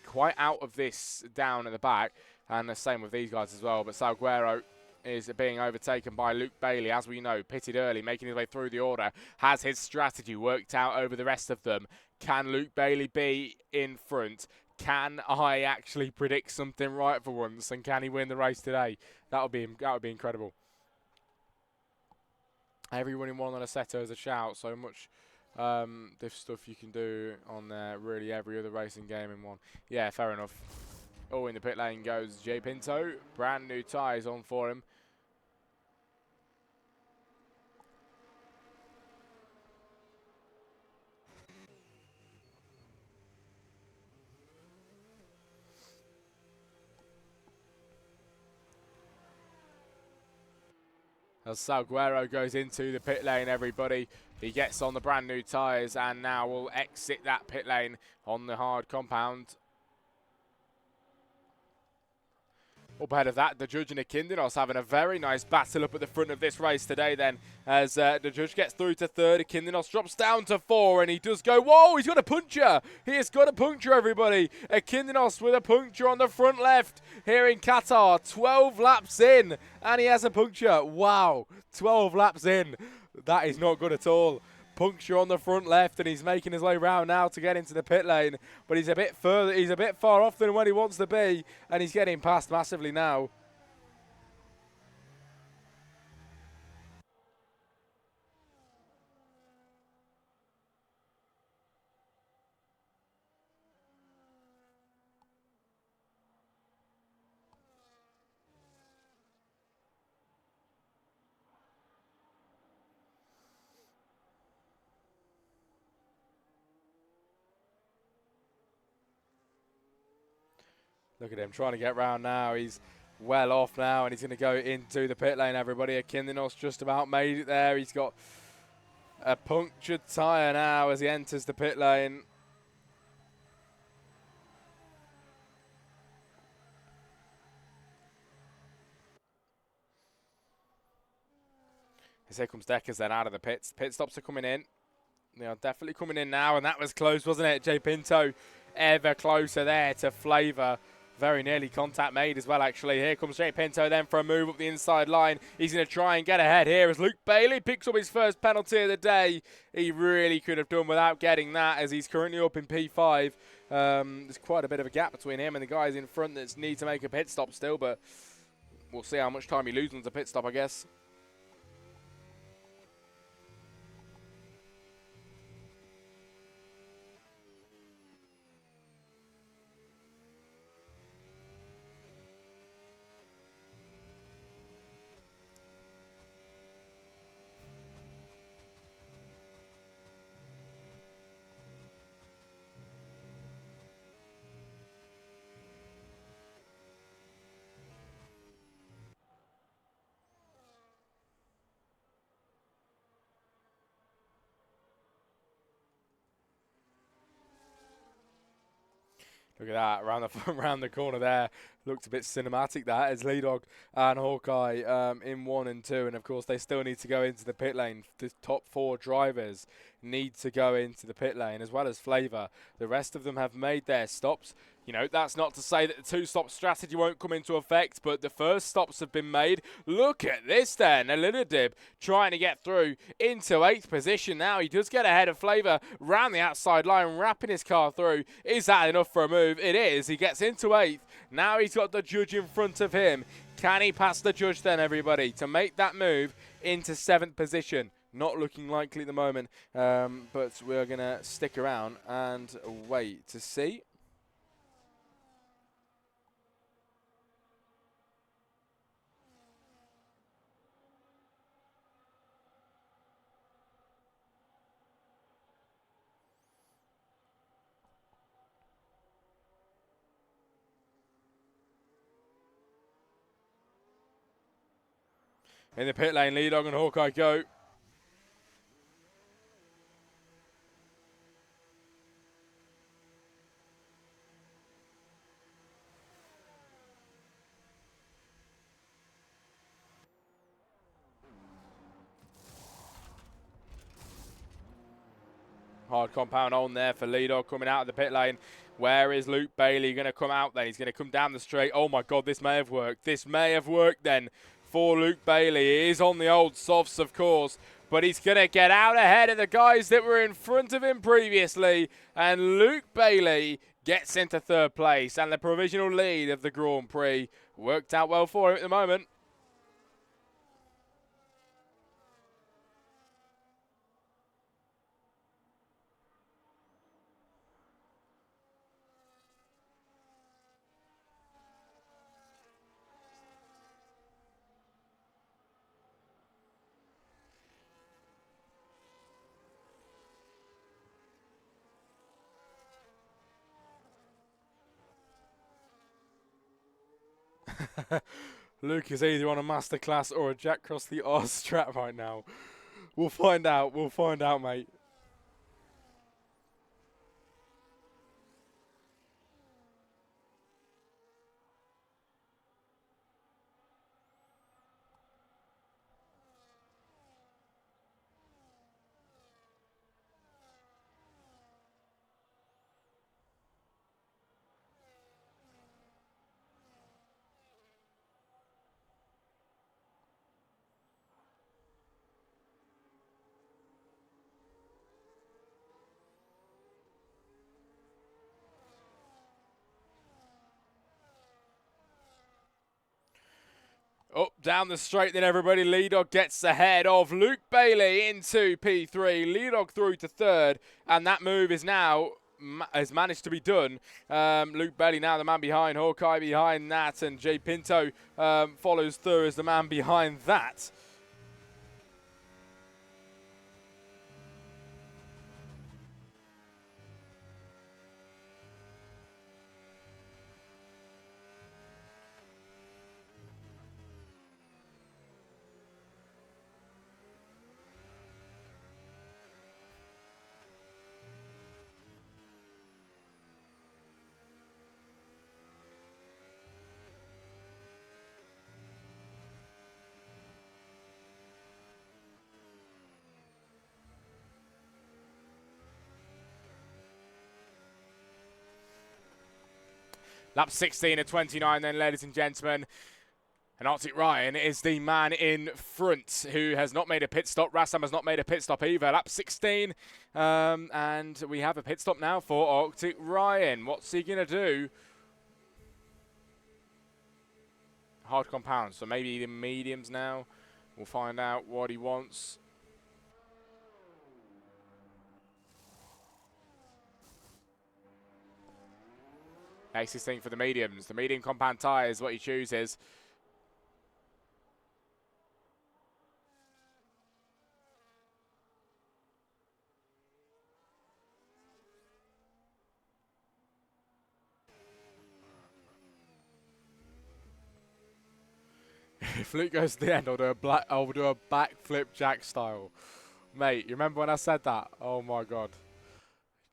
quite out of this down at the back, and the same with these guys as well. But Salguero is being overtaken by Luke Bailey, as we know, pitted early, making his way through the order, has his strategy worked out over the rest of them. Can Luke Bailey be in front? Can I actually predict something right for once, and can he win the race today? That would be incredible. Everyone in one on a setter is a shout. So much diff stuff you can do on really every other racing game in one. Yeah, fair enough. Oh, in the pit lane goes J Pinto. Brand new tyres on for him. As Salguero goes into the pit lane, everybody. He gets on the brand new tyres and now will exit that pit lane on the hard compound. Up ahead of that, the judge and the Akindinos having a very nice battle up at the front of this race today then. As the judge gets through to third, Akindinos drops down to 4 and he does go, whoa, he's got a puncture. He has got a puncture, everybody. Akindinos with a puncture on the front left here in Qatar. 12 laps in and he has a puncture. Wow, 12 laps in. That is not good at all. Puncture on the front left and he's making his way round now to get into the pit lane, but he's a bit far off than when he wants to be and he's getting past massively now. Look at him trying to get round now. He's well off now and he's going to go into the pit lane, everybody. Akindinos just about made it there. He's got a punctured tyre now as he enters the pit lane. Here comes Deckers then out of the pits. Pit stops are coming in. They are definitely coming in now, and that was close, wasn't it? J Pinto ever closer there to Flavour. Very nearly contact made as well, actually. Here comes J Pinto then for a move up the inside line. He's going to try and get ahead here as Luke Bailey picks up his first penalty of the day. He really could have done without getting that as he's currently up in P5. There's quite a bit of a gap between him and the guys in front that need to make a pit stop still, but we'll see how much time he loses on the pit stop, I guess. Look at that, around the corner there. Looked a bit cinematic, that, as Lee Dog and Hawkeye in 1 and 2. And, of course, they still need to go into the pit lane. The top 4 drivers need to go into the pit lane, as well as Flavour. The rest of them have made their stops. You know, that's not to say that the 2-stop strategy won't come into effect, but the first stops have been made. Look at this then. Alinadib trying to get through into 8th position now. He does get ahead of Flavour round the outside line, wrapping his car through. Is that enough for a move? It is. He gets into 8th. Now he's got the judge in front of him. Can he pass the judge then, everybody, to make that move into 7th position? Not looking likely at the moment, but we're going to stick around and wait to see. In the pit lane, Lee Dog and Hawkeye go. Hard compound on there for Lee Dog coming out of the pit lane. Where is Luke Bailey going to come out then? He's going to come down the straight. Oh my God, this may have worked. This may have worked then for Luke Bailey. He is on the old softs, of course, but he's going to get out ahead of the guys that were in front of him previously. And Luke Bailey gets into 3rd place, and the provisional lead of the Grand Prix worked out well for him at the moment. Luke is either on a masterclass or a Jack Cross the Oz strap right now. We'll find out. We'll find out, mate. Up, down the straight then everybody. Leadog gets ahead of Luke Bailey into P3. Leadog through to third, and that move is now has managed to be done. Luke Bailey now the man behind, Hawkeye behind that, and Jay Pinto follows through as the man behind that. Lap 16 of 29 then, ladies and gentlemen. And Arctic Ryan is the man in front who has not made a pit stop. Rassam has not made a pit stop either. Lap 16. And we have a pit stop now for Arctic Ryan. What's he going to do? Hard compounds, so maybe the mediums now. We'll find out what he wants. Aces thing for the mediums. The medium compound tyre is what he chooses. If Luke goes to the end, I'll do a backflip Jack style. Mate, you remember when I said that? Oh my god.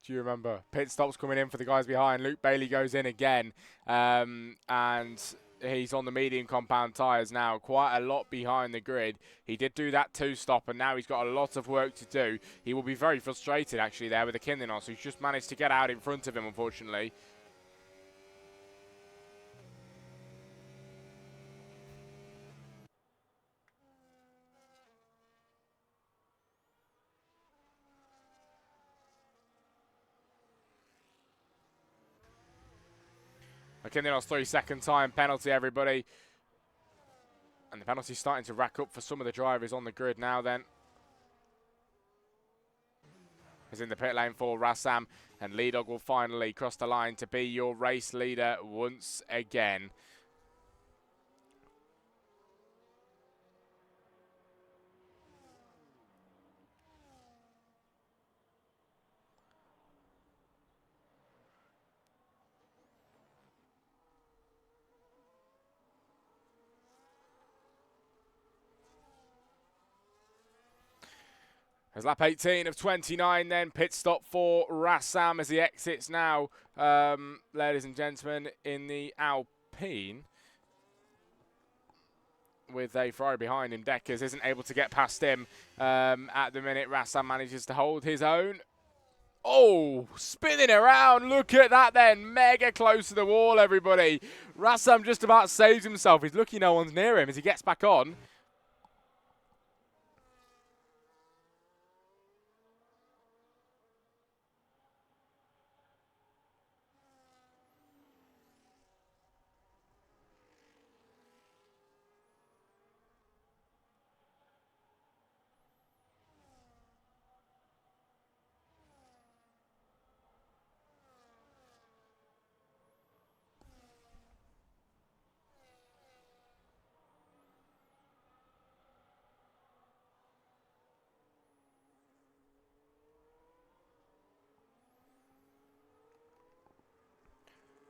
Do you remember? Pit stops coming in for the guys behind. Luke Bailey goes in again. And he's on the medium compound tyres now. Quite a lot behind the grid. He did do that two-stop, and now he's got a lot of work to do. He will be very frustrated, actually, there with the Kinlinos, who's just managed to get out in front of him, unfortunately. Kinlinos 3-second time penalty, everybody. And the penalty's starting to rack up for some of the drivers on the grid now then. Is in the pit lane for Rassam, and Leadog will finally cross the line to be your race leader once again. As lap 18 of 29 then, pit stop for Rassam as he exits now, ladies and gentlemen, in the Alpine. With a Ferrari behind him, Deckers isn't able to get past him at the minute. Rassam manages to hold his own. Oh, spinning around. Look at that then. Mega close to the wall, everybody. Rassam just about saves himself. He's lucky no one's near him as he gets back on.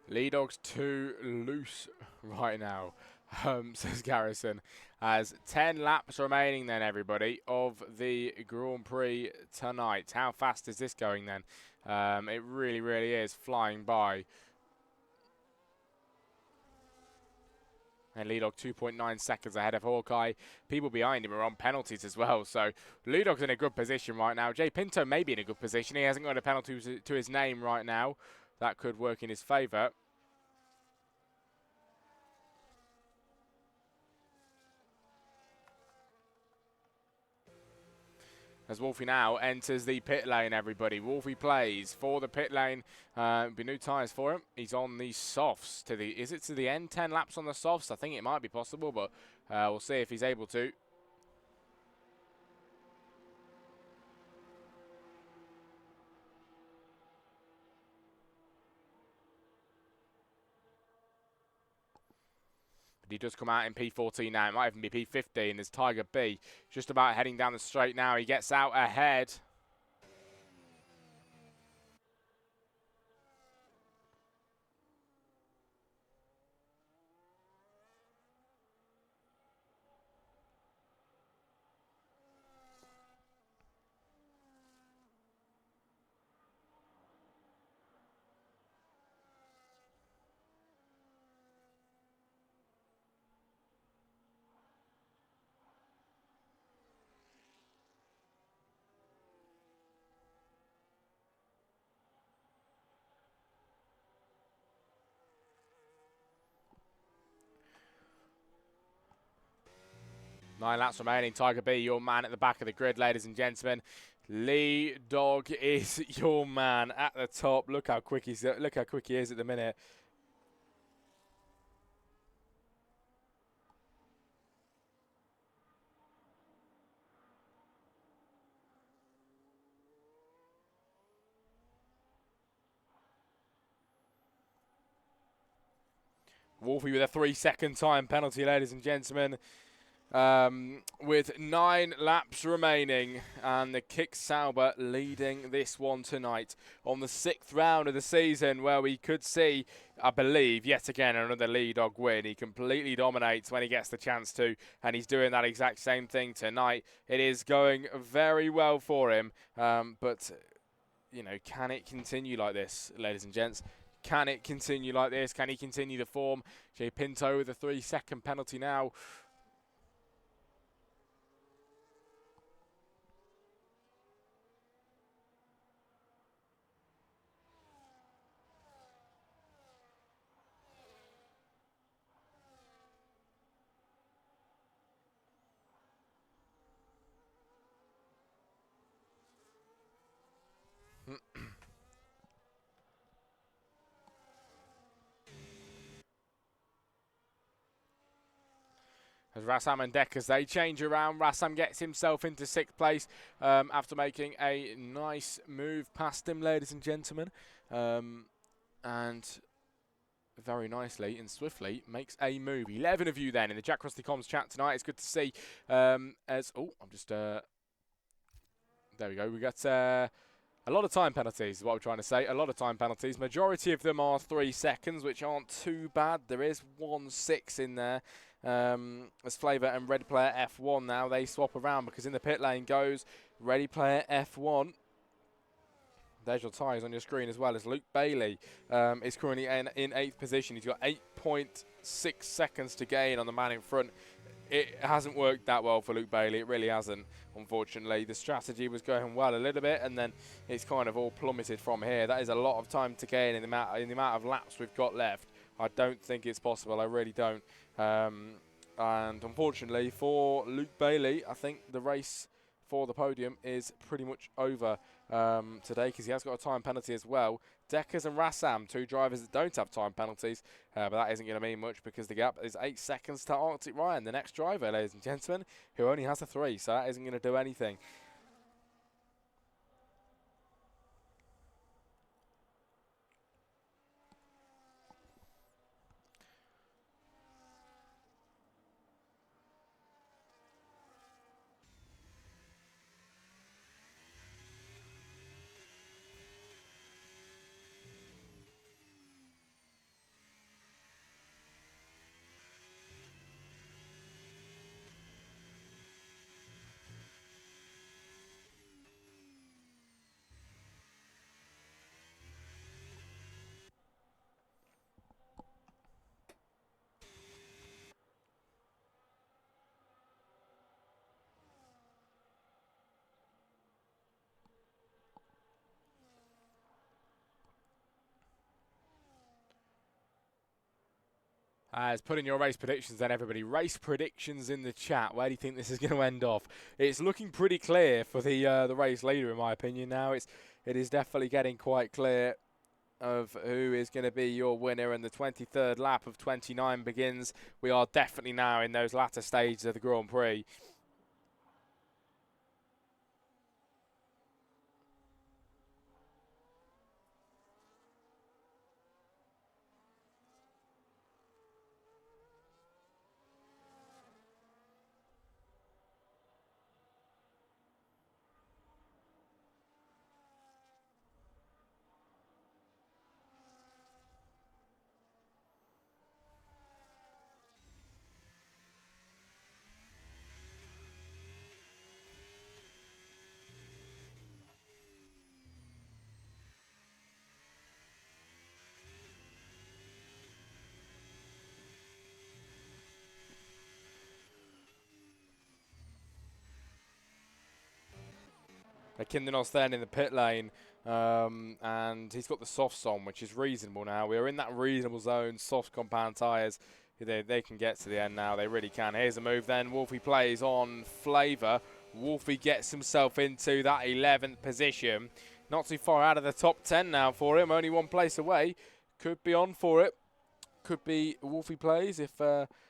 Lee Dog's too loose right now, says Garrison. As 10 laps remaining then, everybody, of the Grand Prix tonight. How fast is this going then? It really, really is flying by. And Lee Dog 2.9 seconds ahead of Hawkeye. People behind him are on penalties as well. So Lee Dog's in a good position right now. Jay Pinto may be in a good position. He hasn't got a penalty to his name right now. That could work in his favour. As Wolfie now enters the pit lane, everybody. Wolfie plays for the pit lane. Be new tyres for him. He's on the softs. Is it to the end? 10 laps on the softs? I think it might be possible, but we'll see if he's able to. But he does come out in P14 now. It might even be P15. There's Tiger B just about heading down the straight now. He gets out ahead. Nine laps remaining. Tiger B, your man at the back of the grid, ladies and gentlemen. Lee Dog is your man at the top. Look how quick he is at the minute. Wolfie with a 3-second time penalty, ladies and gentlemen. With 9 laps remaining, and the Kick Sauber leading this one tonight on the 6th round of the season, where we could see, I believe, yet again another Lee Dog win. He completely dominates when he gets the chance to, and he's doing that exact same thing tonight. It is going very well for him, but you know, can it continue like this, ladies and gents? Can it continue like this? Can he continue the form? Jay Pinto with a 3-second penalty now. As Rassam and Deckers, they change around. Rassam gets himself into 6th place after making a nice move past him, ladies and gentlemen. And very nicely and swiftly makes a move. 11 of you then in the Jack Rusty Comms chat tonight. It's good to see. There we go. We got a lot of time penalties is what I'm trying to say. A lot of time penalties. Majority of them are 3 seconds, which aren't too bad. There is 1-6 in there. As Flavour and Red Player F1 now, they swap around because in the pit lane goes Ready Player F1. There's your tyres on your screen as well as Luke Bailey is currently in 8th position. He's got 8.6 seconds to gain on the man in front. It hasn't worked that well for Luke Bailey. It really hasn't, unfortunately. The strategy was going well a little bit, and then it's kind of all plummeted from here. That is a lot of time to gain in the amount of laps we've got left. I don't think it's possible. I really don't. And unfortunately for Luke Bailey, I think the race for the podium is pretty much over today, because he has got a time penalty as well. Deckers and Rassam, 2 drivers that don't have time penalties, but that isn't going to mean much because the gap is 8 seconds to Arctic Ryan, the next driver, ladies and gentlemen, who only has a 3, so that isn't going to do anything. As put in your race predictions then, everybody. Race predictions in the chat. Where do you think this is going to end off? It's looking pretty clear for the race leader, in my opinion. Now it is definitely getting quite clear of who is going to be your winner, and the 23rd lap of 29 begins. We are definitely now in those latter stages of the Grand Prix. Kindenos then in the pit lane, and he's got the softs on, which is reasonable now. We're in that reasonable zone. Soft compound tyres, they can get to the end now. They really can. Here's a move then. Wolfie plays on Flavour. Wolfie gets himself into that 11th position. Not too far out of the top 10 now for him. Only one place away. Could be on for it. Could be Wolfie plays if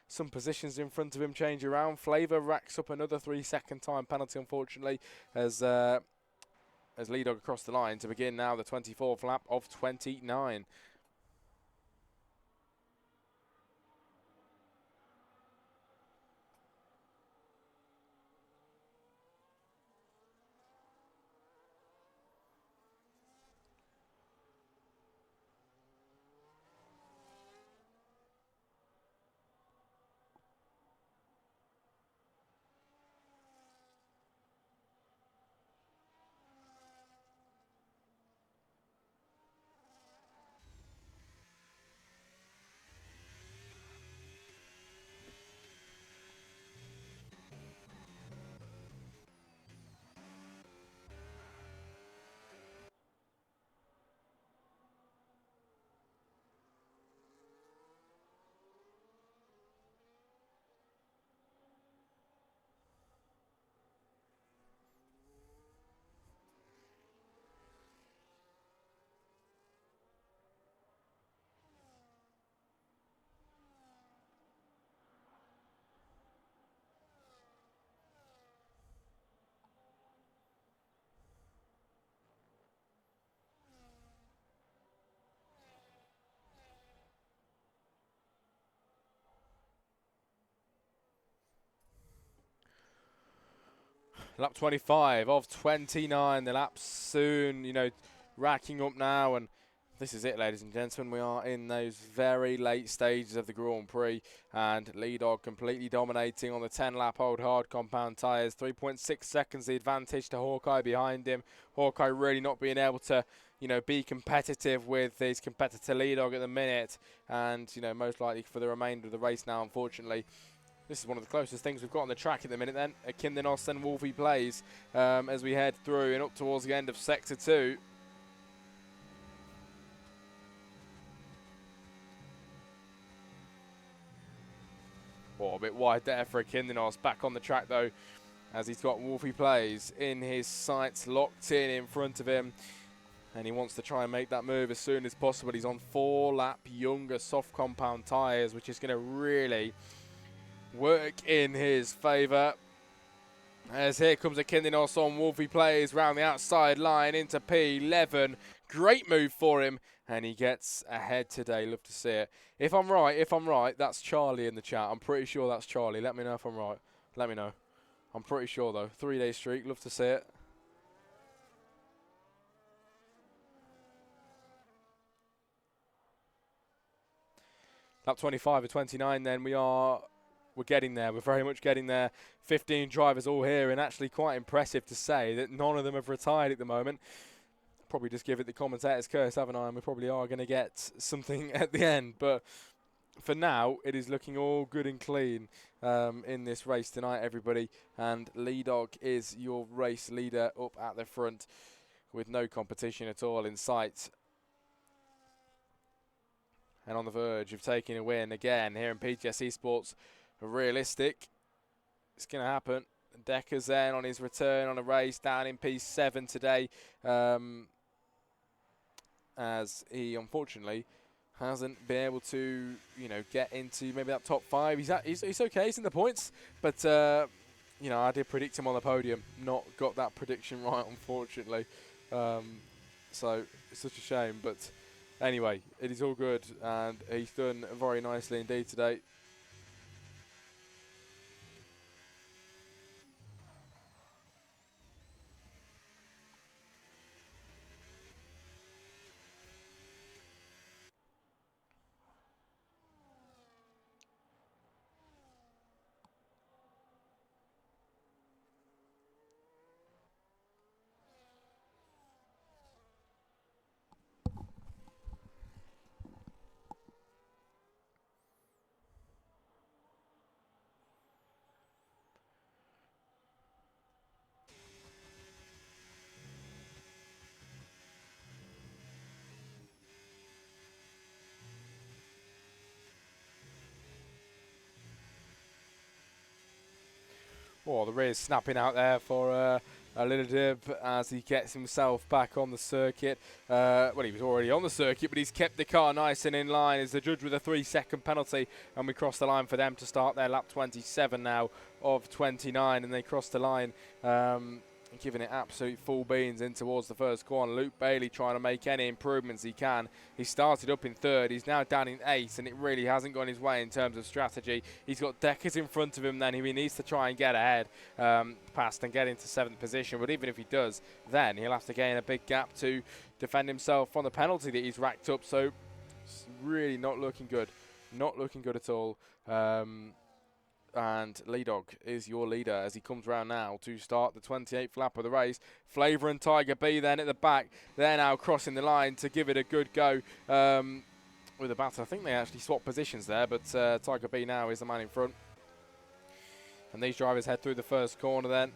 some positions in front of him change around. Flavour racks up another 3-second time penalty, unfortunately, as Lee Dog across the line to begin now the 24th lap of 29. Lap 25 of 29. The lap's soon, racking up now. And this is it, ladies and gentlemen. We are in those very late stages of the Grand Prix. And Lee Dog completely dominating on the 10-lap old hard compound tyres. 3.6 seconds the advantage to Hawkeye behind him. Hawkeye really not being able to, be competitive with his competitor Lee Dog at the minute. And, most likely for the remainder of the race now, unfortunately. This is one of the closest things we've got on the track at the minute then. Kindenos and Wolfie plays as we head through and up towards the end of Sector 2. Oh, a bit wide there for Kindenos. Back on the track though, as he's got Wolfie plays in his sights, locked in front of him. And he wants to try and make that move as soon as possible. He's on 4-lap younger soft compound tyres, which is going to really work in his favour. As here comes a Kindenos on. Wolfie plays round the outside line into P11. Great move for him, and he gets ahead today. Love to see it. If I'm right, that's Charlie in the chat. I'm pretty sure that's Charlie. Let me know if I'm right. Let me know. I'm pretty sure though. 3-day streak. Love to see it. Lap 25 of 29 then. We're getting there. We're very much getting there. 15 drivers all here, and actually quite impressive to say that none of them have retired at the moment. Probably just give it the commentator's curse, haven't I? And we probably are going to get something at the end. But for now, it is looking all good and clean in this race tonight, everybody. And Lee Dog is your race leader up at the front with no competition at all in sight. and on the verge of taking a win again here in PTS Esports. Realistic, it's going to happen. Decker's then on his return on a race down in P7 today, as he unfortunately hasn't been able to, get into maybe that top 5. He's okay, he's in the points, but I did predict him on the podium. Not got that prediction right, unfortunately. So it's such a shame, but anyway, it is all good, and he's done very nicely indeed today. Oh, the rear's snapping out there for a little dip as he gets himself back on the circuit. Well, he was already on the circuit, but he's kept the car nice and in line as the judge with a 3-second penalty, and we cross the line for them to start their lap 27 now of 29, and they cross the line, giving it absolute full beans in towards the first corner. Luke Bailey trying to make any improvements he can. He started up in 3rd, he's now down in 8th, and it really hasn't gone his way in terms of strategy. He's got Deckers in front of him then, who he needs to try and get ahead past and get into 7th position, but even if he does, then he'll have to gain a big gap to defend himself on the penalty that he's racked up, so it's really not looking good. Not looking good at all. And Lee Dog is your leader as he comes round now to start the 28th lap of the race. Flavor and Tiger B then at the back. They're now crossing the line to give it a good go with the battle. I think they actually swapped positions there, but Tiger B now is the man in front. And these drivers head through the first corner then.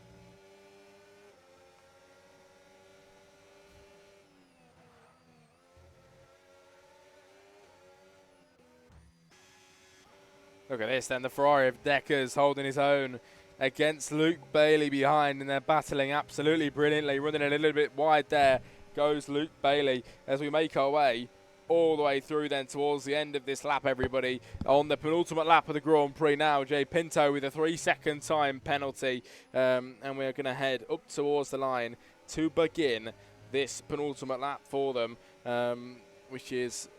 Look at this then, the Ferrari of Deckers holding his own against Luke Bailey behind, and they're battling absolutely brilliantly. Running a little bit wide there goes Luke Bailey as we make our way all the way through then towards the end of this lap, everybody. On the penultimate lap of the Grand Prix now, Jay Pinto with a 3-second time penalty, and we're going to head up towards the line to begin this penultimate lap for them, which is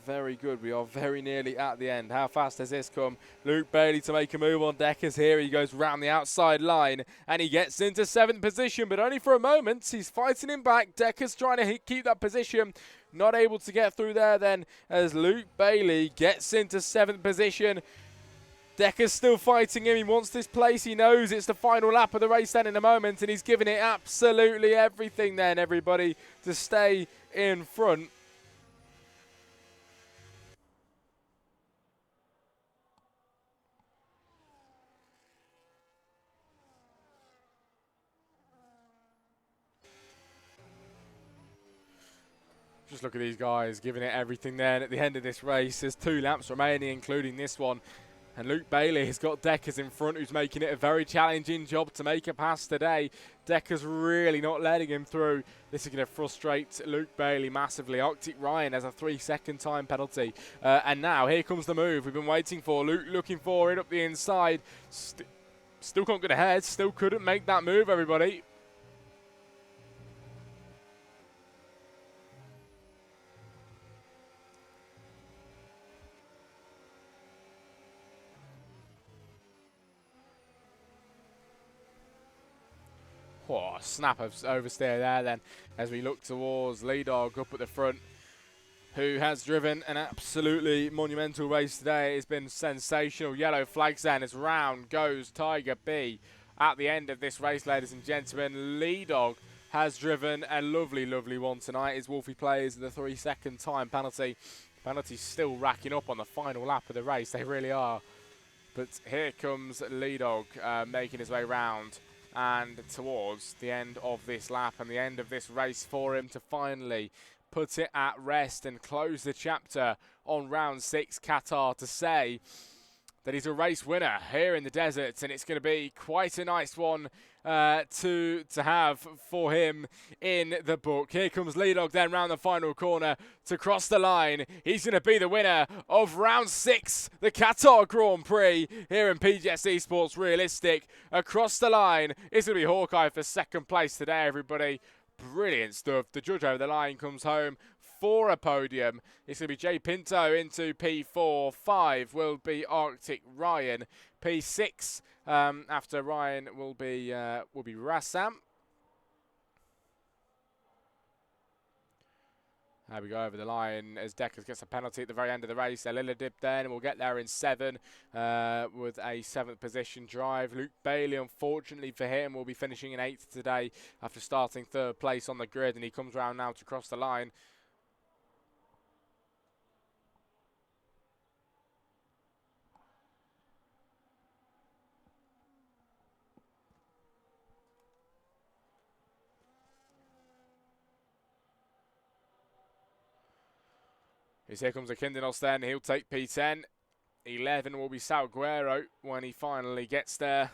very good. We are very nearly at the end. How fast has this come? Luke Bailey to make a move on Deckers here. He goes round the outside line and he gets into 7th position, but only for a moment. He's fighting him back. Deckers trying to keep that position. Not able to get through there then as Luke Bailey gets into 7th position. Decker's still fighting him. He wants this place. He knows it's the final lap of the race then in a moment, and he's giving it absolutely everything then, everybody, to stay in front. Just look at these guys giving it everything then at the end of this race. There's 2 laps remaining, including this one. And Luke Bailey has got Deckers in front, who's making it a very challenging job to make a pass today. Deckers really not letting him through. This is going to frustrate Luke Bailey massively. Arctic Ryan has a 3-second time penalty. And now here comes the move we've been waiting for. Luke looking for it up the inside. Still can't get ahead. Still couldn't make that move, everybody. Oh, snap of oversteer there then as we look towards Lee Dog up at the front, who has driven an absolutely monumental race today. It's been sensational. Yellow flags then as round goes Tiger B at the end of this race, ladies and gentlemen. Lee Dog has driven a lovely, lovely one tonight. His Wolfie plays the 3-second time penalty. Penalties still racking up on the final lap of the race. They really are. But here comes Lee Dog making his way round and towards the end of this lap and the end of this race for him to finally put it at rest and close the chapter on round 6. Qatar to say that he's a race winner here in the desert, and it's going to be quite a nice one to have for him in the book. Here comes Lee Dog then round the final corner to cross the line. He's going to be the winner of round 6, the Qatar Grand Prix here in PGS Esports Realistic. Across the line, it's going to be Hawkeye for second place today, everybody. Brilliant stuff. The judge over the line comes home for a podium. It's going to be Jay Pinto into P4. 5 will be Arctic Ryan. P6 after Ryan will be Rassam. There we go over the line as Deckers gets a penalty at the very end of the race. A little dip then, and we'll get there in 7 with a 7th position drive. Luke Bailey, unfortunately for him, will be finishing in 8th today after starting 3rd place on the grid, and he comes round now to cross the line. Here comes the Kindinos then. He'll take P10. 11 will be Salguero when he finally gets there.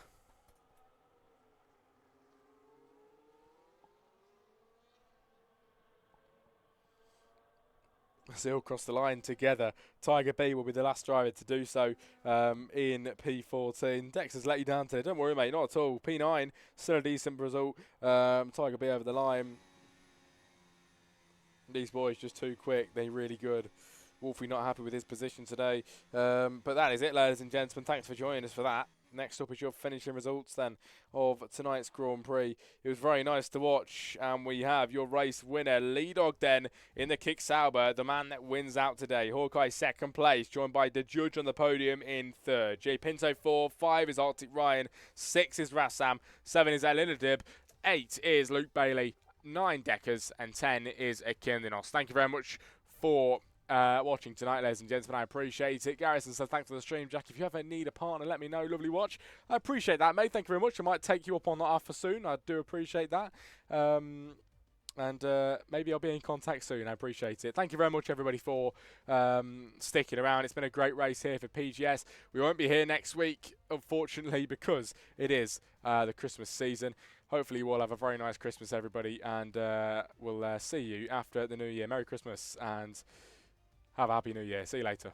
As they all cross the line together. Tiger B will be the last driver to do so in P14. Dex has let you down today. Don't worry, mate. Not at all. P9, still a decent result. Tiger B over the line. These boys just too quick. They're really good. Wolfie not happy with his position today. But that is it, ladies and gentlemen. Thanks for joining us for that. Next up is your finishing results then of tonight's Grand Prix. It was very nice to watch. And we have your race winner, Lee Dog then in the Kick Sauber, the man that wins out today. Hawkeye second place, joined by the judge on the podium in 3rd. J Pinto 4, 5 is Arctic Ryan, 6 is Rassam, 7 is Elinadib, 8 is Luke Bailey, 9 Deckers, and 10 is Akindinos. Thank you very much for watching tonight, ladies and gentlemen. I appreciate it. Garrison says thanks for the stream. Jack, if you ever need a partner, let me know. Lovely watch. I appreciate that, mate. Thank you very much. I might take you up on that offer soon. I do appreciate that. Maybe I'll be in contact soon. I appreciate it. Thank you very much, everybody, for sticking around. It's been a great race here for PGS. We won't be here next week, unfortunately, because it is the Christmas season. Hopefully we'll have a very nice Christmas, everybody, and we'll see you after the New Year. Merry Christmas and have a Happy New Year. See you later.